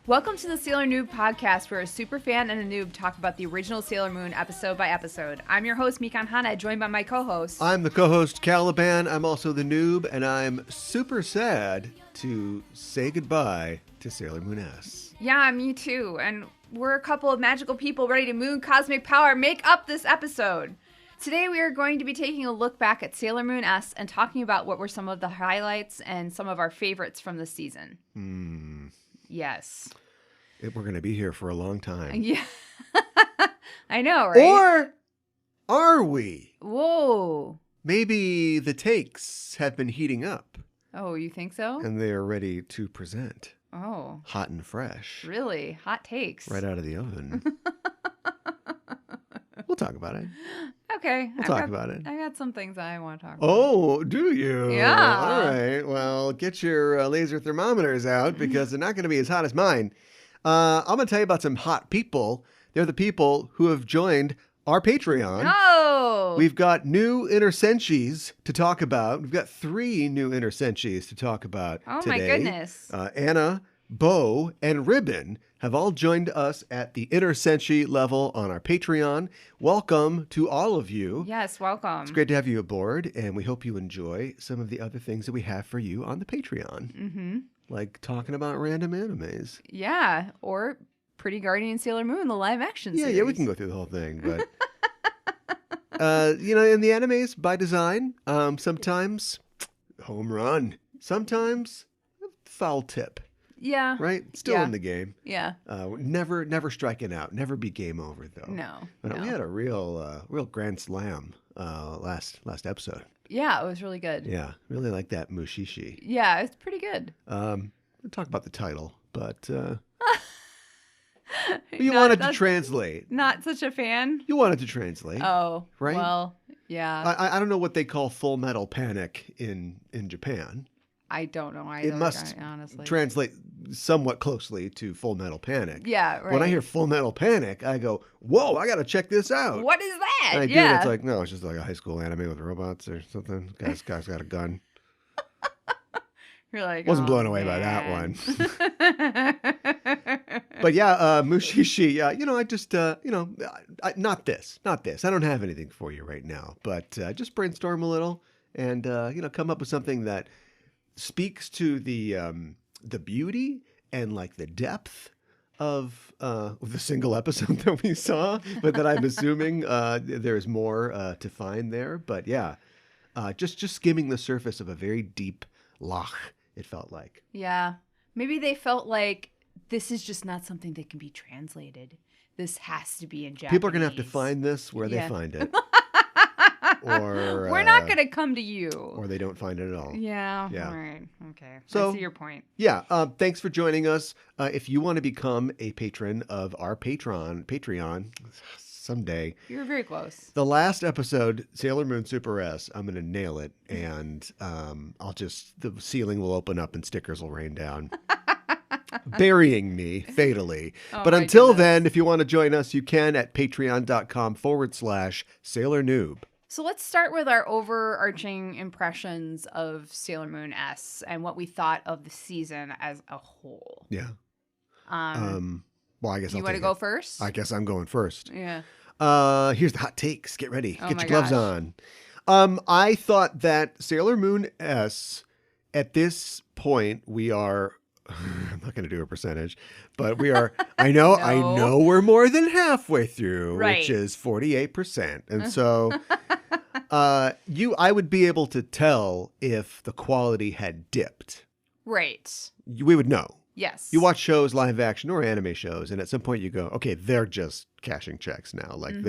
Welcome to the Sailor Noob podcast, where a superfan and a noob talk about the original Sailor Moon episode by episode. I'm your host, Mikan Hana, joined by my co-host. I'm the co-host, Caliban. I'm also the noob, and I'm super sad to say goodbye to Sailor Moon S. Yeah, me too. And we're a couple of magical people ready to moon cosmic power make up this episode. Today we are going to be taking a look back at Sailor Moon S and talking about what were some of the highlights and some of our favorites from the season. Yes. We're going to be here for a long time. Yeah. I know, right? Or are we? Whoa. Maybe the takes have been heating up. Oh, you think so? And they are ready to present. Oh. Hot and fresh. Really? Hot takes. Right out of the oven. We'll talk about it. Okay. We'll talk about it. I got some things I want to talk about. Oh, do you? Yeah. All right. Well, get your laser thermometers out because they're not going to be as hot as mine. I'm going to tell you about some hot people. They're the people who have joined our Patreon. Oh! We've got new intersenshis to talk about. We've got 3 new intersenshis to talk about today. Oh, my goodness. Anna, Bo, and Ribbon have all joined us at the intersenshi level on our Patreon. Welcome to all of you. Yes, welcome. It's great to have you aboard, and we hope you enjoy some of the other things that we have for you on the Patreon. Mm-hmm. Like talking about random animes. Yeah, or Pretty Guardian Sailor Moon, the live action series. Yeah, we can go through the whole thing, but in the animes, by design, sometimes home run, sometimes foul tip. Yeah. Right? Still in the game. Yeah. Never striking out. Never be game over, though. No. But we had a real grand slam last episode. Yeah, it was really good. Yeah, really like that Mushishi. Yeah, it's pretty good. We'll talk about the title, but you wanted to translate. Not such a fan? You wanted to translate. Oh, right? Well, yeah. I don't know what they call Full Metal Panic in Japan. I don't know either. It must honestly translate somewhat closely to Full Metal Panic. Yeah, right. When I hear Full Metal Panic, I go, whoa, I got to check this out. What is that? And I do, and it's like, no, it's just like a high school anime with robots or something. Guy's got a gun. You're like, wasn't blown away by that one. But yeah, Mushishi, I just, not this. I don't have anything for you right now, but just brainstorm a little and, come up with something that speaks to the beauty and like the depth of the single episode that we saw, but that I'm assuming there's more to find there. But yeah, just skimming the surface of a very deep loch, it felt like. Yeah. Maybe they felt like this is just not something that can be translated. This has to be in Japanese. People are going to have to find this where they find it. Or we're not going to come to you. Or they don't find it at all. Yeah. All right. Okay. So, I see your point. Yeah. Thanks for joining us. If you want to become a patron of our Patreon someday. You're very close. The last episode, Sailor Moon Super S, I'm going to nail it. And the ceiling will open up and stickers will rain down. Burying me fatally. But until then, if you want to join us, you can at patreon.com/Sailor Noob. So let's start with our overarching impressions of Sailor Moon S and what we thought of the season as a whole. Yeah. Well, I guess you want to go first? I guess I'm going first. Yeah. Here's the hot takes. Get ready. Oh Get your gloves on. I thought that Sailor Moon S, at this point, we are... I'm not going to do a percentage, but we are... I know we're more than halfway through, which is 48%. And so... I would be able to tell if the quality had dipped. Right. We would know. Yes. You watch shows, live action or anime shows, and at some point you go, okay, they're just cashing checks now. Like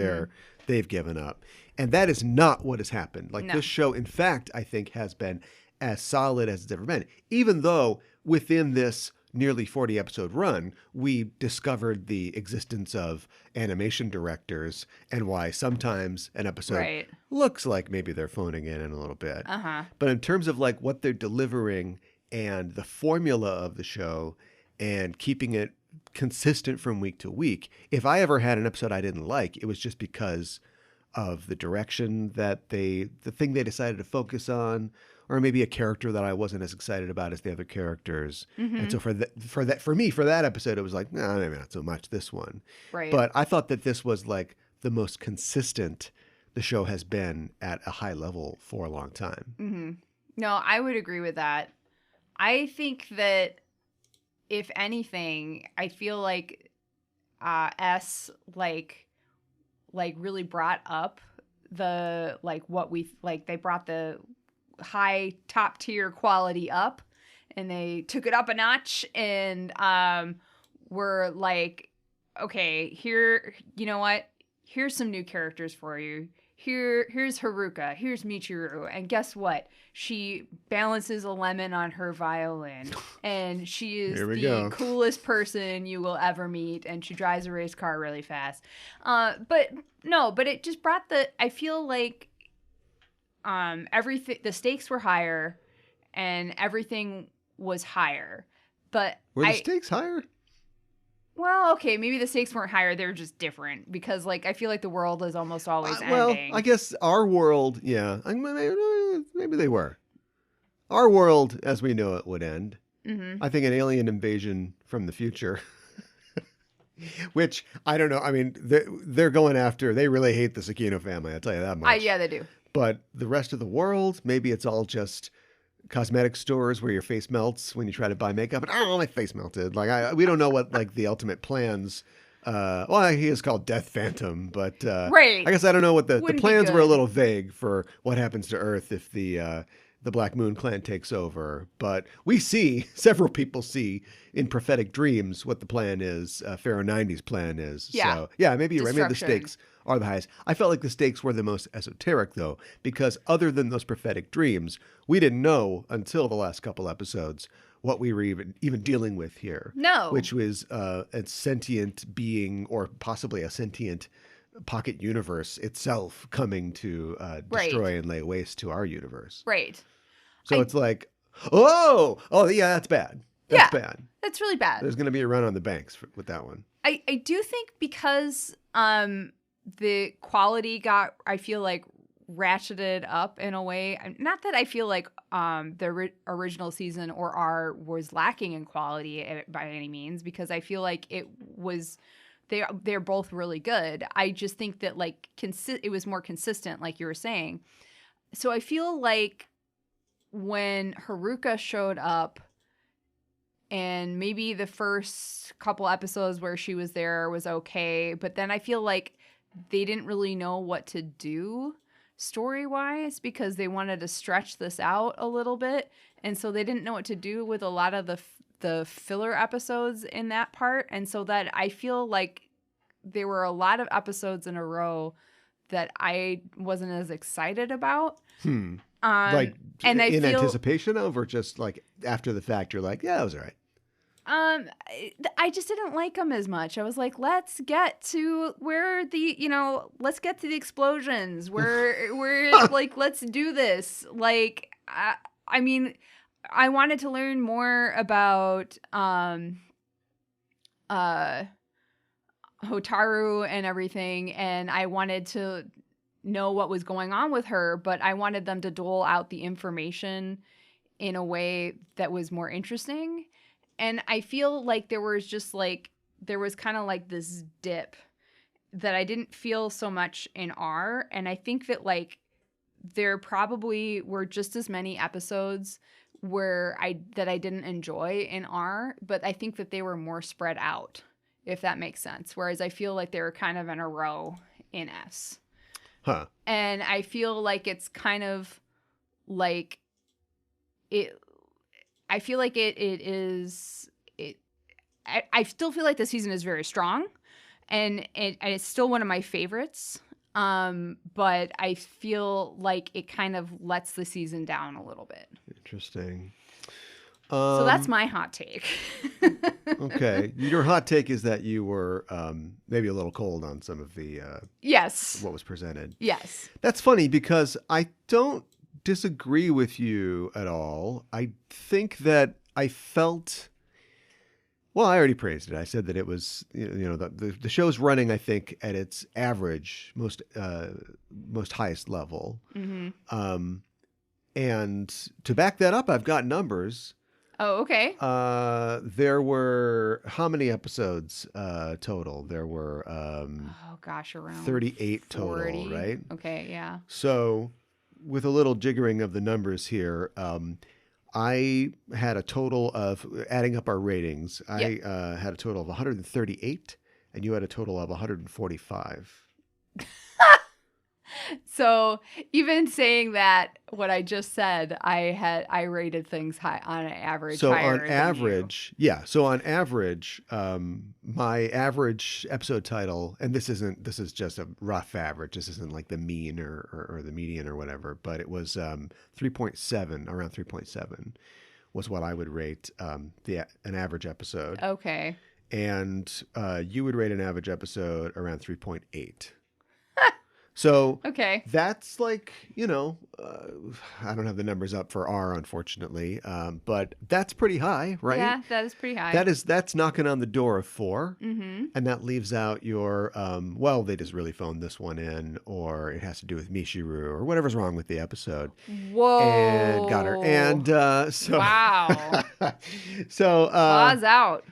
they've given up. And that is not what has happened. Like this show, in fact, I think has been as solid as it's ever been. Even though within this nearly 40 episode run, we discovered the existence of animation directors and why sometimes an episode looks like maybe they're phoning in a little bit. But in terms of like what they're delivering and the formula of the show and keeping it consistent from week to week, if I ever had an episode I didn't like, it was just because of the direction that the thing they decided to focus on, or maybe a character that I wasn't as excited about as the other characters. Mm-hmm. And so for that episode, it was like, no, maybe not so much this one. Right. But I thought that this was like the most consistent the show has been at a high level for a long time. Mm-hmm. No, I would agree with that. I think that if anything, I feel like S like really brought up the they brought the high top tier quality up, and they took it up a notch, and were like, okay, here, you know what? Here's some new characters for you. Here's Haruka. Here's Michiru. And guess what? She balances a lemon on her violin. And she is the coolest person you will ever meet. And she drives a race car really fast. But it just brought I feel like everything, the stakes were higher and everything was higher. But were the stakes higher? Well, okay, maybe the stakes weren't higher. They were just different because, like, I feel like the world is almost always ending. Well, I guess our world, yeah, maybe they were. Our world, as we know it, would end. Mm-hmm. I think an alien invasion from the future, which, I don't know, I mean, they're going after, they really hate the Sakino family, I'll tell you that much. Yeah, they do. But the rest of the world, maybe it's all just cosmetic stores where your face melts when you try to buy makeup, and oh, my face melted. Like we don't know what like the ultimate plans. Well, he is called Death Phantom, but right. I guess I don't know what the plans were. A little vague for what happens to Earth if the Black Moon Clan takes over. But we see several people see in prophetic dreams what the plan is. Pharaoh 90's plan is. Yeah. So yeah, maybe you're right. Maybe the stakes are the highest. I felt like the stakes were the most esoteric, though, because other than those prophetic dreams, we didn't know until the last couple episodes what we were even dealing with here. No. Which was a sentient being, or possibly a sentient pocket universe itself coming to destroy and lay waste to our universe. Right. So it's like, oh, yeah, that's bad. That's bad. That's really bad. There's going to be a run on the banks with that one. I do think because the quality got, I feel like, ratcheted up in a way. Not that I feel like the original season or R was lacking in quality by any means, because I feel like it was, they're both really good. I just think that like it was more consistent, like you were saying. So I feel like when Haruka showed up, and maybe the first couple episodes where she was there was okay, but then I feel like they didn't really know what to do story-wise because they wanted to stretch this out a little bit, and so they didn't know what to do with a lot of the filler episodes in that part, and so that I feel like there were a lot of episodes in a row that I wasn't as excited about. Like in anticipation of, or just like after the fact, you're like, yeah, that was all right. I just didn't like them as much. I was like, let's get to let's get to the explosions. We're like, let's do this. Like, I mean, I wanted to learn more about Hotaru and everything, and I wanted to know what was going on with her, but I wanted them to dole out the information in a way that was more interesting. And I feel like there was kind of like this dip that I didn't feel so much in R. And I think that like there probably were just as many episodes that I didn't enjoy in R, but I think that they were more spread out, if that makes sense. Whereas I feel like they were kind of in a row in S. Huh. And I feel like it's kind of like it. I feel like it is. I still feel like the season is very strong, and it's still one of my favorites. But I feel like it kind of lets the season down a little bit. Interesting. So that's my hot take. Okay. Your hot take is that you were maybe a little cold on some of the yes, what was presented. Yes. That's funny because I don't disagree with you at all. I think that I felt Well, I already praised it. I said that it was, the show's running, I think, at its average, most highest level. Mm-hmm. And to back that up, I've got numbers. Oh, okay. There were how many episodes total? There were around 38 40. total, right? Okay, yeah. So, with a little jiggering of the numbers here, I had a total of, adding up our ratings, I had a total of 138, and you had a total of 145. So even saying that, what I just said, I rated things high on an average. So higher on average, So on average, my average episode title, and this is just a rough average. This isn't like the mean or the median or whatever, but it was 3.7, around 3.7 was what I would rate an average episode. Okay. And you would rate an average episode around 3.8. So okay, that's like, I don't have the numbers up for R, unfortunately, but that's pretty high, right? Yeah, that is pretty high. That's knocking on the door of 4, mm-hmm. and that leaves out your, they just really phoned this one in, or it has to do with Mishiru, or whatever's wrong with the episode. Whoa. And got her. And so... Wow. So... Pause out.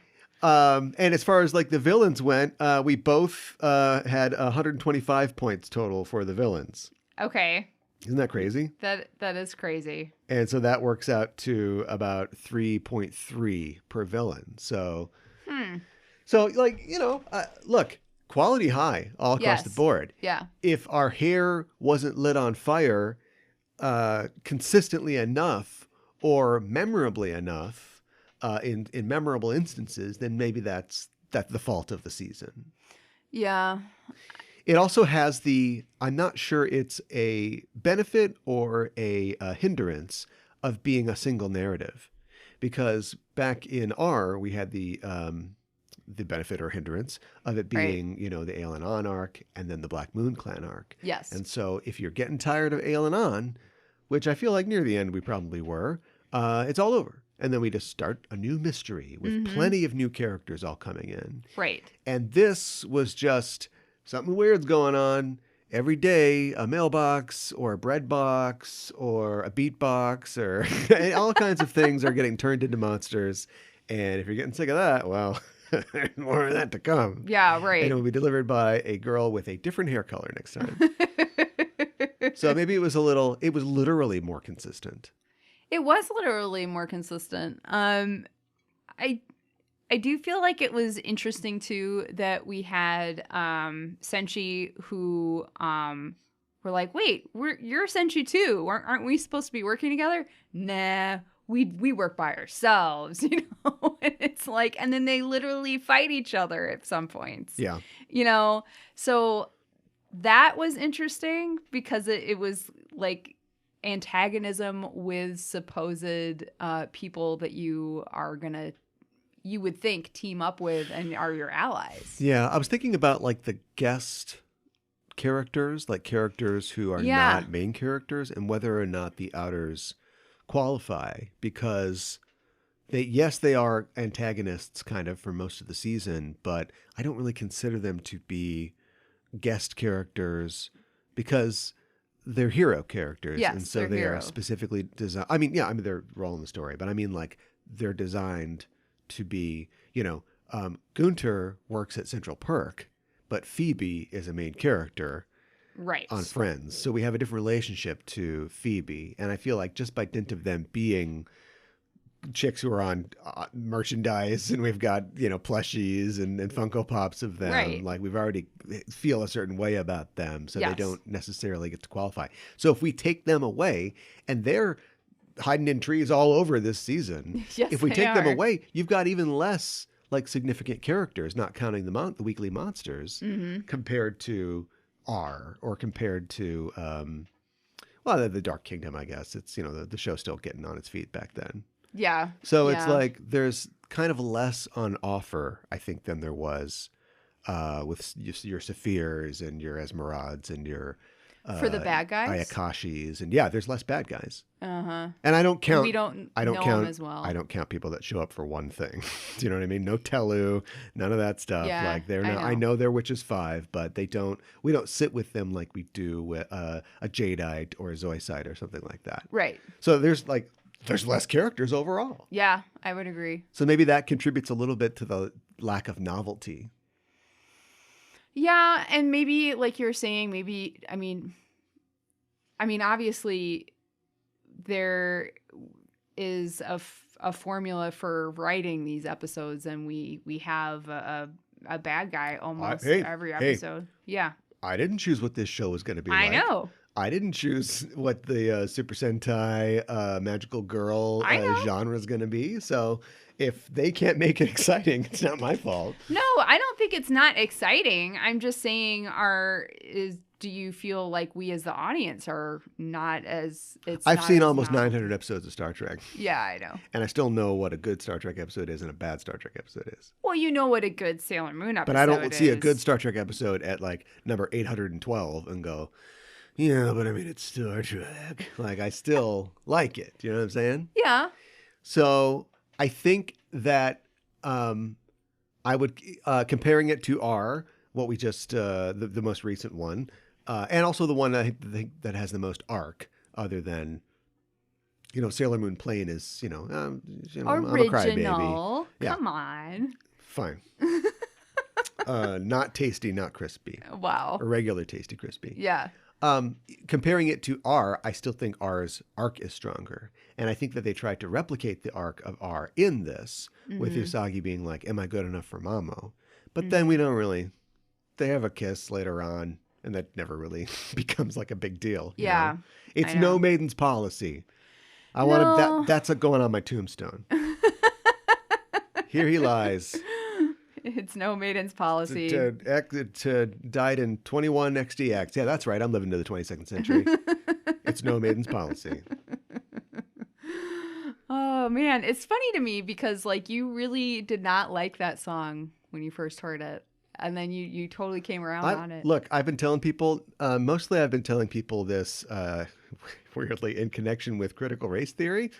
And as far as like the villains went, we both had 125 points total for the villains. Okay. Isn't that crazy? That is crazy. And so that works out to about 3.3 per villain. So, like, look, quality high all across the board. Yeah. If our hair wasn't lit on fire consistently enough or memorably enough, in memorable instances, then maybe that's the fault of the season. Yeah. It also has I'm not sure it's a benefit or a hindrance of being a single narrative, because back in R we had the benefit or hindrance of it being, the Aelan arc and then the Black Moon Clan arc. Yes. And so if you're getting tired of Aelan, which I feel like near the end we probably were, it's all over. And then we just start a new mystery with plenty of new characters all coming in. Right. And this was just something weird's going on. Every day, a mailbox or a bread box or a beat box or all kinds of things are getting turned into monsters. And if you're getting sick of that, well, more of that to come. Yeah, right. And it will be delivered by a girl with a different hair color next time. So maybe it was literally more consistent. It was literally more consistent. I do feel like it was interesting too that we had Senshi who were like, wait, you're Senshi too. Aren't we supposed to be working together? Nah, we work by ourselves, And it's like, and then they literally fight each other at some points. Yeah. So that was interesting because it was like antagonism with supposed people that you would think team up with and are your allies. Yeah, I was thinking about like the guest characters, like characters who are not main characters, and whether or not the outers qualify, because they are antagonists kind of for most of the season, but I don't really consider them to be guest characters because they're hero characters. Yes, and so they are specifically designed. I mean, their role in the story, but I mean, like, they're designed to be, Gunter works at Central Perk, but Phoebe is a main character on Friends. So we have a different relationship to Phoebe. And I feel like just by dint of them being chicks who are on merchandise, and we've got, plushies and Funko Pops of them, like we've already feel a certain way about them, so they don't necessarily get to qualify. So if we take them away, and they're hiding in trees all over this season, if we take them away, you've got even less like significant characters, not counting the weekly monsters, compared to R, or compared to the Dark Kingdom. I guess it's the show's still getting on its feet back then. Yeah. So it's like there's kind of less on offer, I think, than there was with your Saphirs and your Esmeralds and your For the bad guys? Ayakashis, and yeah, there's less bad guys. Uh-huh. And I don't count. We don't I don't know count them as well. I don't count people that show up for one thing. Do you know what I mean? No Telu, none of that stuff. Yeah, Like I know they're Witches 5, but we don't sit with them like we do with a Jadeite or a Zoisite or something like that. Right. So there's less characters overall. Yeah, I would agree. So maybe that contributes a little bit to the lack of novelty. Yeah, and maybe like you're saying, maybe I mean obviously there is a formula for writing these episodes, and we have a bad guy almost every episode. Yeah. I didn't choose what this show was going to be I like. know. I didn't choose what the Super Sentai magical girl genre is going to be. So if they can't make it exciting, it's not my fault. No, I don't think it's not exciting. I'm just saying, do you feel like we as the audience are not as... I've seen almost 900 episodes of Star Trek. Yeah, I know. And I still know what a good Star Trek episode is and a bad Star Trek episode is. Well, you know what a good Sailor Moon episode is. But I don't see a good Star Trek episode at like number 812 and go... Yeah, but I mean, it's Star Trek. Like, I still like it. You know what I'm saying? Yeah. So I think that I would, comparing it to what we just, the most recent one, and also the one that has the most arc, other than, Sailor Moon Plain is, Original. I'm a crybaby. Yeah. Come on. Fine. Not tasty, not crispy. Wow. A regular tasty, crispy. Yeah. Comparing it to R, I still think R's arc is stronger. And I think that they tried to replicate the arc of R in this, with Usagi being like, am I good enough for Mamo? But then we don't really, they have a kiss later on, and that never really becomes like a big deal. Yeah. It's no Maiden's policy. That's going on my tombstone. Here he lies. It's no Maiden's policy. To died in 21 XDX. Yeah, that's right. I'm living to the 22nd century. It's no Maiden's policy. Oh, man. It's funny to me because, like, you really did not like that song when you first heard it. And then you totally came around on it. Look, I've been telling people, mostly I've been telling people this weirdly in connection with critical race theory.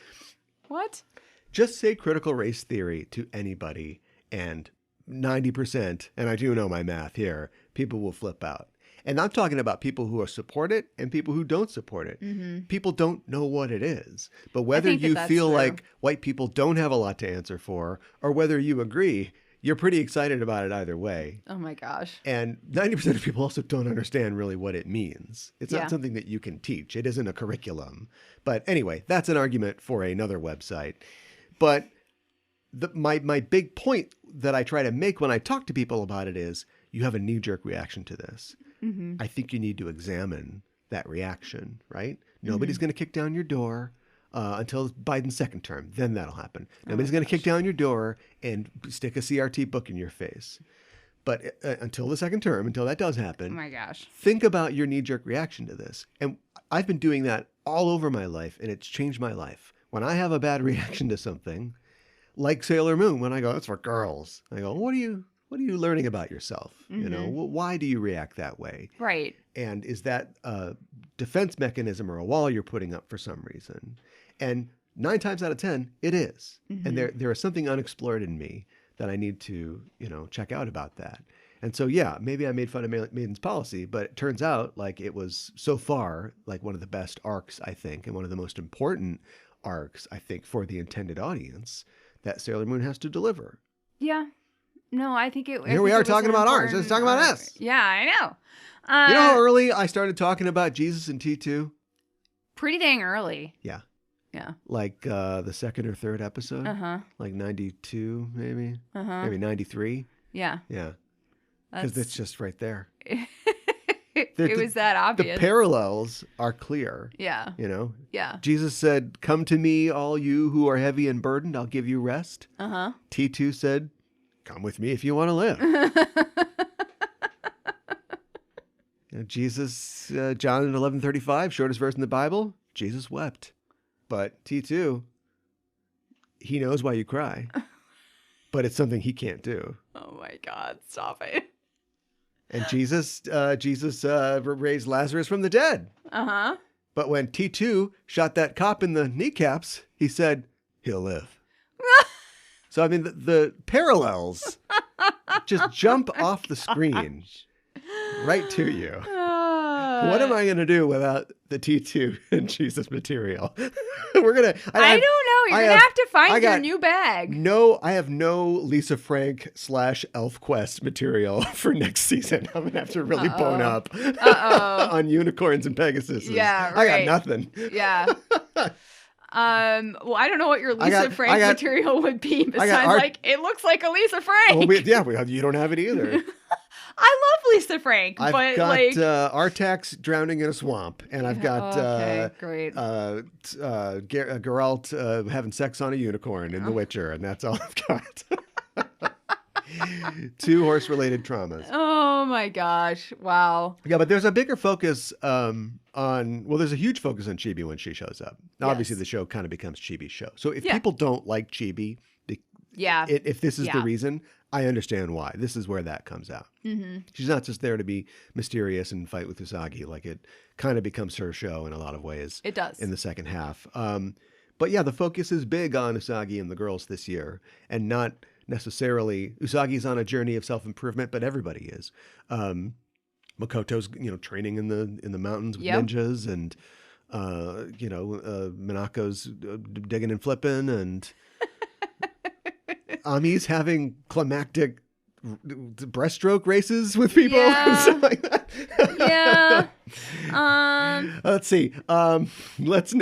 What? Just say critical race theory to anybody and 90%, and I do know my math here, people will flip out. And I'm talking about people who support it and people who don't support it. Mm-hmm. People don't know what it is. But whether you feel like white people don't have a lot to answer for, or whether you agree, you're pretty excited about it either way. Oh my gosh. And 90% of people also don't understand really what it means. It's not something that you can teach. It isn't a curriculum. But anyway, that's an argument for another website. But my big point that I try to make when I talk to people about it is you have a knee-jerk reaction to this. Mm-hmm. I think you need to examine that reaction, right? Nobody's going to kick down your door until Biden's second term. Then that'll happen. Nobody's going to kick down your door and stick a CRT book in your face. But until the second term, until that does happen, oh my gosh, think about your knee-jerk reaction to this. And I've been doing that all over my life, and it's changed my life. When I have a bad reaction to something, like Sailor Moon, when I go, it's for girls. I go, what are you learning about yourself? Mm-hmm. Why do you react that way? Right. And is that a defense mechanism or a wall you're putting up for some reason? And 9 times out of 10, it is. Mm-hmm. And there is something unexplored in me that I need to, check out about that. And so, yeah, maybe I made fun of Maiden's policy, but it turns out like it was so far like one of the best arcs, I think, and one of the most important arcs, I think, for the intended audience that Sailor Moon has to deliver. Yeah. No, I think it... Here we are talking about ours. Let's talk about us. Yeah, I know. You know how early I started talking about Jesus and T2? Pretty dang early. Yeah. Yeah. Like the second or third episode? Uh-huh. Like 92, maybe? Uh-huh. Maybe 93? Yeah. Yeah. Because it's just right there. It was that obvious. The parallels are clear. Yeah. Yeah. Jesus said, come to me, all you who are heavy and burdened, I'll give you rest. Uh-huh. T2 said, come with me if you want to live. Jesus, John 11:35, shortest verse in the Bible, Jesus wept. But T2, he knows why you cry. But it's something he can't do. Oh my God, stop it. And Jesus raised Lazarus from the dead. Uh-huh. But when T2 shot that cop in the kneecaps, he said, he'll live. So, I mean, the parallels just jump off the screen right to you. What am I going to do without the T2 and Jesus material? I don't know. You're going to have to find your new bag. No, I have no Lisa Frank / ElfQuest material for next season. I'm going to have to really bone up on unicorns and Pegasuses. Yeah, right. I got nothing. Yeah. Well, I don't know what your Lisa Frank material would be besides it looks like a Lisa Frank. Well, you don't have it either. I love Lisa Frank, I've but got like Artax drowning in a swamp, and I've got great. Geralt having sex on a unicorn in The Witcher, and that's all I've got. 2 horse-related traumas. Oh my gosh! Wow. Yeah, but there's a bigger focus there's a huge focus on Chibi when she shows up. Now, obviously, the show kind of becomes Chibi's show. So if people don't like Chibi, if this is the reason, I understand why. This is where that comes out. Mm-hmm. She's not just there to be mysterious and fight with Usagi. Like, it kind of becomes her show in a lot of ways. It does. In the second half. But yeah, the focus is big on Usagi and the girls this year, and not necessarily Usagi's on a journey of self-improvement, but everybody is. Makoto's, training in the mountains with ninjas, and Minako's digging and flipping, and Ami's having climactic breaststroke races with people and stuff like that. Let's see. Let's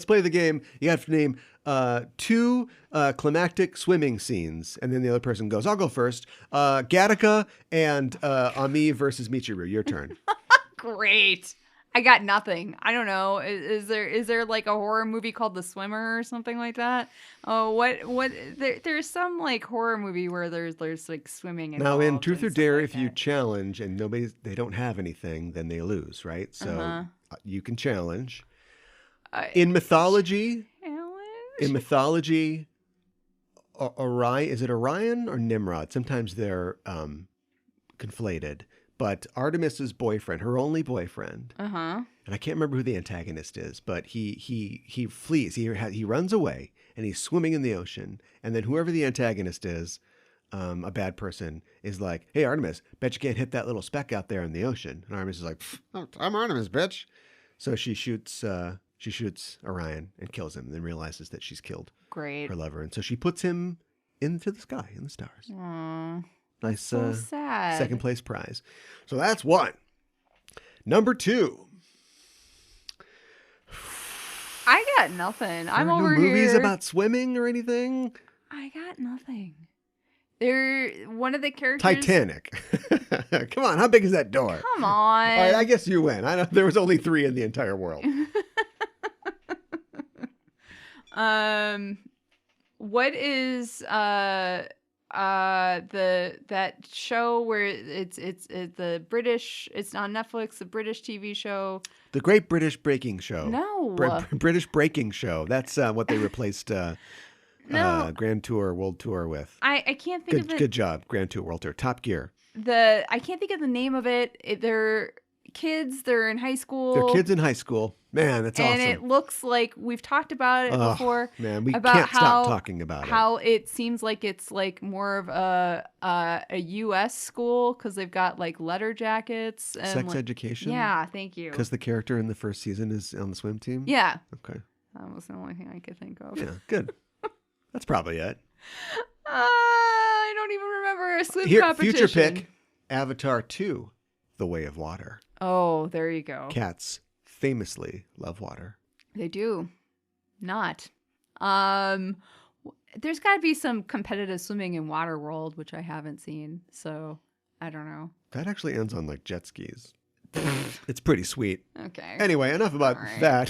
play the game. You have to name 2 climactic swimming scenes, and then the other person goes, I'll go first. Gattaca and Ami versus Michiru. Your turn. Great. I got nothing. I don't know. Is there like a horror movie called The Swimmer or something like that? Oh, what? There's some like horror movie where there's like swimming. Now in Truth or Dare, if you challenge and they don't have anything, then they lose, right? So you can challenge. In mythology, Orion, is it Orion or Nimrod? Sometimes they're conflated. But Artemis's boyfriend, her only boyfriend, and I can't remember who the antagonist is, but he flees. He runs away, and he's swimming in the ocean. And then whoever the antagonist is, a bad person, is like, "Hey, Artemis, bet you can't hit that little speck out there in the ocean." And Artemis is like, "I'm Artemis, bitch." So she shoots Orion and kills him, and then realizes that she's killed her lover, and so she puts him into the sky in the stars. Aww. Nice so sad. Second place prize. So that's 1. Number 2. I got nothing. I'm over here. Movies about swimming or anything? I got nothing. One of the characters. Titanic. Come on, how big is that door? Come on. All right, I guess you win. I know there was only 3 in the entire world. What is that show where it's the British, it's on Netflix, the British TV show, The Great British Baking Show. No. British Breaking Show. That's what they replaced Grand Tour World Tour with. I can't think of it. Good job, Grand Tour World Tour. Top Gear. I can't think of the name of it. They're kids. They're in high school. They're kids in high school. Man, that's awesome. And it looks like we've talked about it before. Man, we can't stop talking about it. How it seems like it's like more of a U.S. school because they've got like letter jackets. And Sex education? Yeah, thank you. Because the character in the first season is on the swim team? Yeah. Okay. That was the only thing I could think of. Yeah, good. That's probably it. I don't even remember a swim competition. Future pick, Avatar 2, The Way of Water. Oh, there you go. Cats famously love water. They do. Not. There's got to be some competitive swimming in Waterworld, which I haven't seen. So, I don't know. That actually ends on like jet skis. It's pretty sweet. Okay. Anyway, enough about that.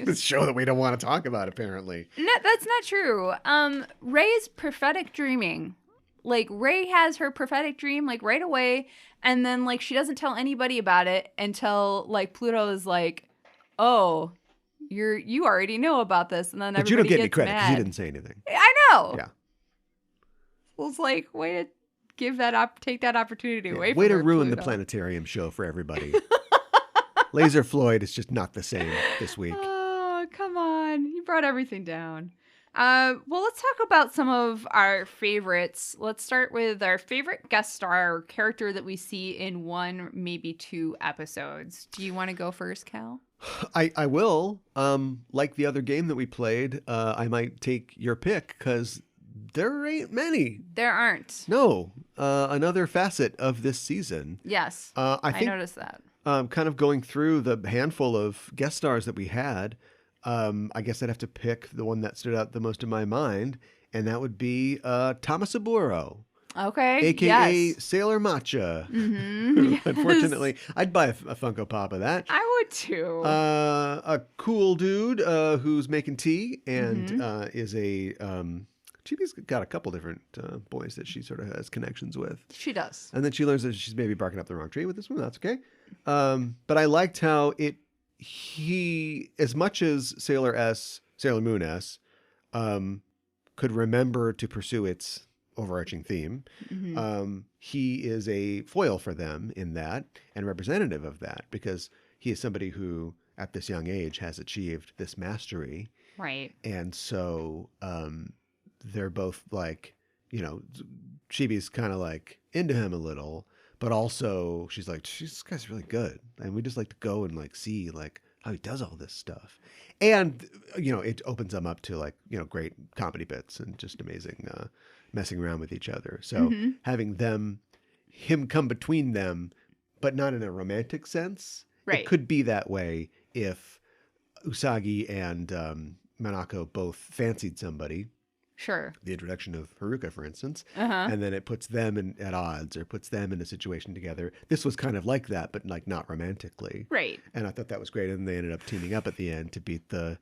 This show that we don't want to talk about, apparently. No, that's not true. Rey's prophetic dreaming. Like, Rey has her prophetic dream, like, right away. And then, like, she doesn't tell anybody about it until, like, Pluto is like, oh, you already know about this. And then but you don't get any credit because you didn't say anything. I know. Yeah. It was like, way to take that opportunity away from way to her, ruin the Pluto. planetarium show for everybody. Laser Floyd is just not the same this week. Oh, come on. You brought everything down. Well, let's talk about some of our favorites. Let's start with our favorite guest star or character that we see in one, maybe two episodes. Do you want to go first, Cal? I will. Like the other game that we played, I might take your pick because there ain't many. There aren't. No. Another facet of this season. Yes. I noticed that. Kind of going through the handful of guest stars that we had, I guess I'd have to pick the one that stood out the most in my mind, and that would be Tamasaburo. Okay. AKA Sailor Matcha. Mm-hmm. Unfortunately, I'd buy a Funko Pop of that. I would too. A cool dude who's making tea and is a... Chibi's got a couple different boys that she sort of has connections with. She does. And then she learns that she's maybe barking up the wrong tree with this one. That's okay. But I liked how he, as much as Sailor Moon S, could remember to pursue its overarching theme, he is a foil for them in that and representative of that because he is somebody who, at this young age, has achieved this mastery. Right. And so they're both like, Chibi's kind of like into him a little, but also she's like, this guy's really good. And we just like to go and like see like how he does all this stuff. And, it opens them up to like, great comedy bits and just amazing messing around with each other. So having him come between them, but not in a romantic sense. Right. It could be that way if Usagi and Manako both fancied somebody. Sure. The introduction of Haruka, for instance, and then it puts them at odds or puts them in a situation together. This was kind of like that, but like not romantically. Right. And I thought that was great. And they ended up teaming up at the end to beat the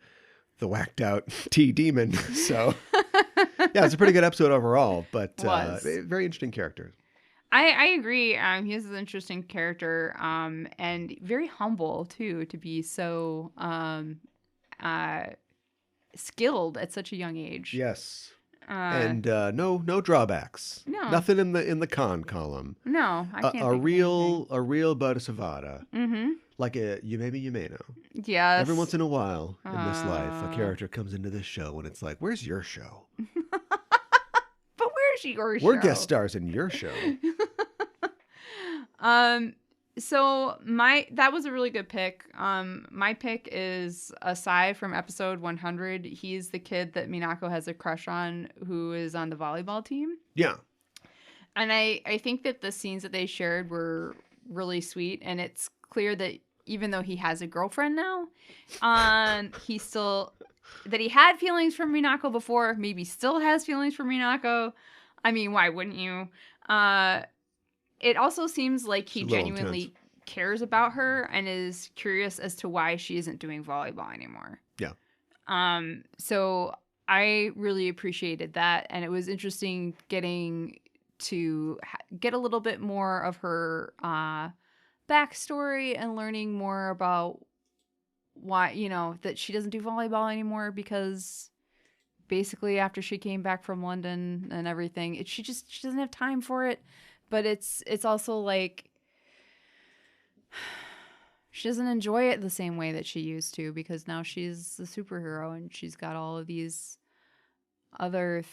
whacked out tea demon. So yeah, it's a pretty good episode overall, but very interesting character. I agree. He is an interesting character, and very humble too, to be so skilled at such a young age. Yes. And no drawbacks. No. Nothing in the con column. No, I can't. A real Bodhisattva. Mm-hmm. Like a Yumeno. Yes. Every once in a while in this life, a character comes into this show and it's like, where's your show? But where's your show? We're guest stars in your show. So that was a really good pick. My pick is aside from episode 100. He's the kid that Minako has a crush on, who is on the volleyball team. Yeah. And I think that the scenes that they shared were really sweet, and it's clear that even though he has a girlfriend now, he had feelings for Minako before, maybe still has feelings for Minako. I mean, why wouldn't you? It also seems like he genuinely cares about her and is curious as to why she isn't doing volleyball anymore. Yeah. So I really appreciated that, and it was interesting getting to get a little bit more of her backstory and learning more about why, that she doesn't do volleyball anymore because basically after she came back from London and everything, she doesn't have time for it. But it's also like she doesn't enjoy it the same way that she used to because now she's a superhero and she's got all of these other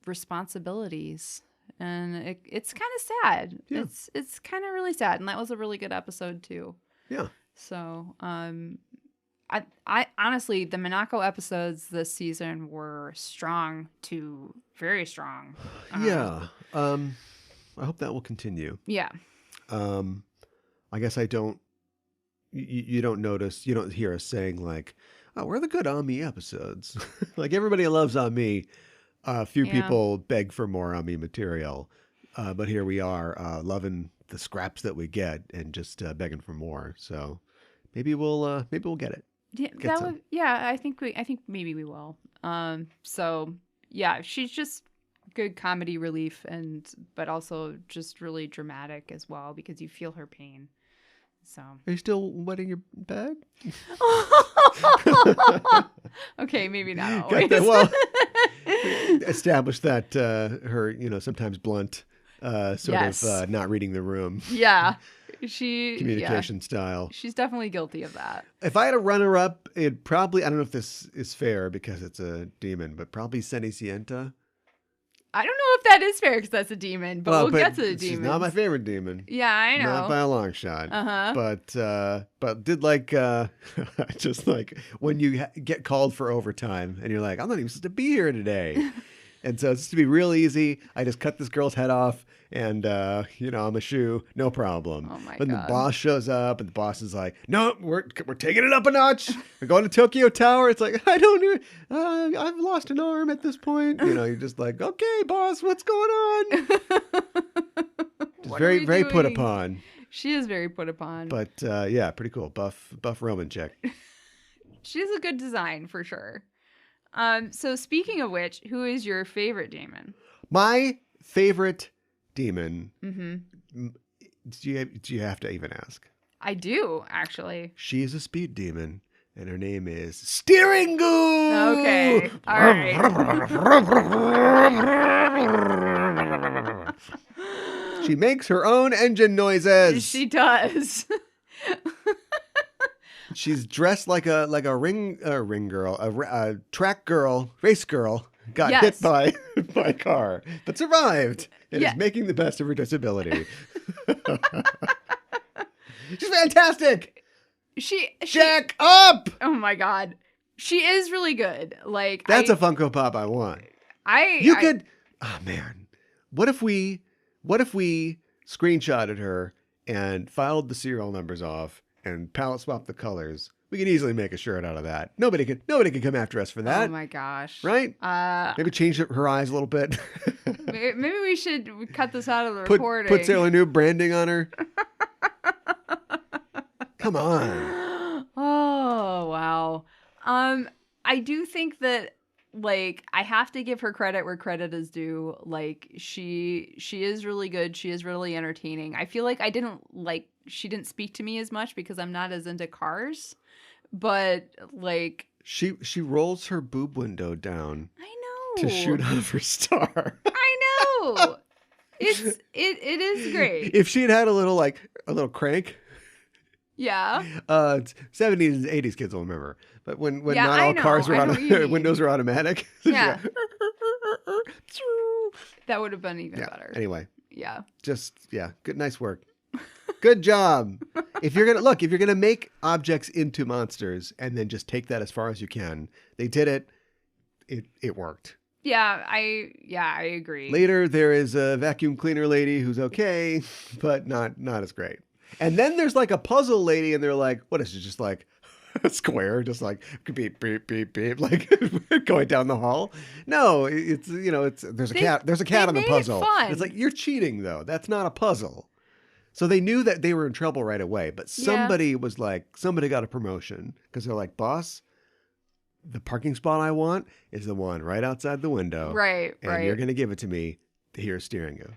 responsibilities. And it's kind of sad. Yeah. It's kind of really sad. And that was a really good episode too. Yeah. So, I honestly, the Minako episodes this season were strong to very strong. Yeah. I hope that will continue. Yeah. I guess you don't notice, you don't hear us saying like, oh, we're the good Ami episodes. Like everybody loves Ami. Few people beg for more Ami material. But here we are loving the scraps that we get and just begging for more. So maybe we'll get it. Yeah, I think maybe we will. So yeah, she's just good comedy relief but also just really dramatic as well because you feel her pain. So are you still wetting your bed? Okay, maybe not always. Establish that her sometimes blunt not reading the room. Yeah. Communication style. She's definitely guilty of that. If I had a runner-up, it'd probably, I don't know if this is fair because it's a demon, but probably Cenicienta. I don't know if that is fair because that's a demon, but we'll get to the demons. She's not my favorite demon. Yeah, I know. Not by a long shot. But did like, just like when you get called for overtime and you're like, I'm not even supposed to be here today. And so it's to be real easy. I just cut this girl's head off and, I'm a shoe. No problem. Oh my But God. the boss shows up and the boss is like, no, we're taking it up a notch. We're going to Tokyo Tower. It's like, I've lost an arm at this point. You're just like, okay, boss, what's going on? Just very, very put upon. She is very put upon. But pretty cool. Buff Roman chick. She has a good design for sure. So speaking of which, who is your favorite demon? My favorite demon. Mm-hmm. Do you have to even ask? I do, actually. She's a speed demon, and her name is Steering Goo! Okay, all right. She makes her own engine noises. She does. She's dressed like a ring girl, a track girl, race girl. Got hit by a car, but survived and is making the best of her disability. She's fantastic. She Jack up. Oh my God, she is really good. Like that's a Funko Pop I want. Oh man, what if we screenshotted her and filed the serial numbers off and palette swap the colors? We could easily make a shirt out of that. Nobody could come after us for that. Oh my gosh. Right? Maybe change her eyes a little bit. Maybe we should cut this out of the recording. Put Sailor Noob branding on her. Come on. Oh, wow. I do think that like I have to give her credit where credit is due. Like she is really good. She is really entertaining. I feel like she didn't speak to me as much because I'm not as into cars. But like she rolls her boob window down. I know. To shoot off her star. I know. It is great. If she had a little crank. Yeah. 70s and 80s kids will remember. But when not all cars were windows were automatic. Yeah. That would have been even better. Anyway. Yeah. Good, nice work. Good job. If you're gonna make objects into monsters and then just take that as far as you can, they did it. It worked. Yeah, I agree. Later, there is a vacuum cleaner lady who's okay, but not as great. And then there's like a puzzle lady, and they're like, "What is it? Just like a square, just like beep beep beep beep, like going down the hall?" No, it's there's a cat on the puzzle. It's like you're cheating though. That's not a puzzle. So they knew that they were in trouble right away, but somebody got a promotion because they're like, boss, the parking spot I want is the one right outside the window. Right, and you're going to give it to me. Here's Steering Goo.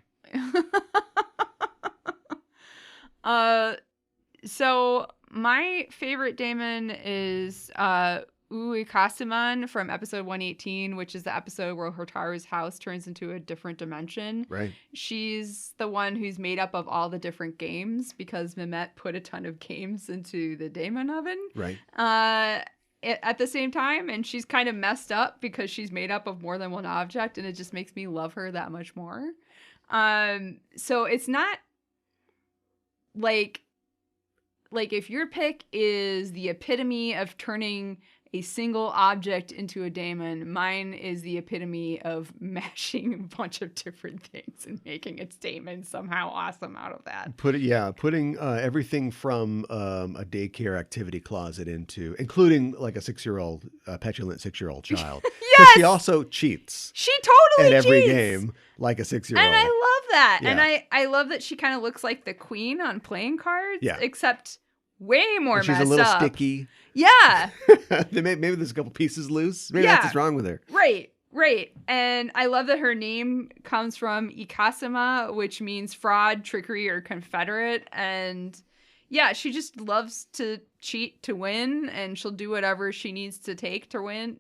So my favorite daemon is Uikasaman from episode 118, which is the episode where Hotaru's house turns into a different dimension. Right. She's the one who's made up of all the different games because Mehmet put a ton of games into the daemon oven. Right. At the same time, and she's kind of messed up because she's made up of more than one object, and it just makes me love her that much more. So it's not like if your pick is the epitome of turning a single object into a daemon, mine is the epitome of mashing a bunch of different things and making its daemon somehow awesome out of that. Putting everything from a daycare activity closet into, including like a petulant 6-year-old child. Yes! She also cheats. She totally cheats. At every cheats. Game, like a 6-year-old. And I love that. Yeah. And I love that she kind of looks like the queen on playing cards. Yeah. Except way more messed up. She's a little sticky. Yeah. Maybe there's a couple pieces loose. Maybe that's what's wrong with her. Right. And I love that her name comes from Ikasama, which means fraud, trickery, or confederate. And yeah, she just loves to cheat to win, and she'll do whatever she needs to take to win,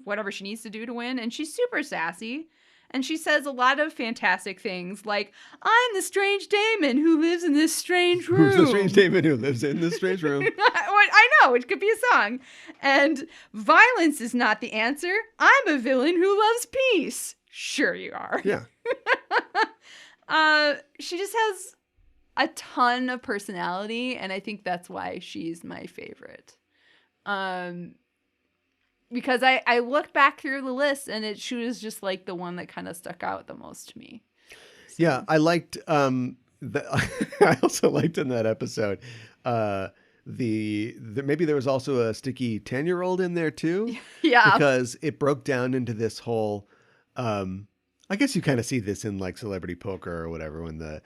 whatever she needs to do to win. And she's super sassy. And she says a lot of fantastic things like, I'm the strange daemon who lives in this strange room. Who's the strange daemon who lives in this strange room? I know, it could be a song. And violence is not the answer. I'm a villain who loves peace. Sure you are. Yeah. She just has a ton of personality, and I think that's why she's my favorite. Because I looked back through the list, and she was just like the one that kind of stuck out the most to me. So. Yeah, I liked I also liked in that episode maybe there was also a sticky 10-year-old in there too. Yeah, because it broke down into this whole. I guess you kind of see this in like Celebrity Poker or whatever when the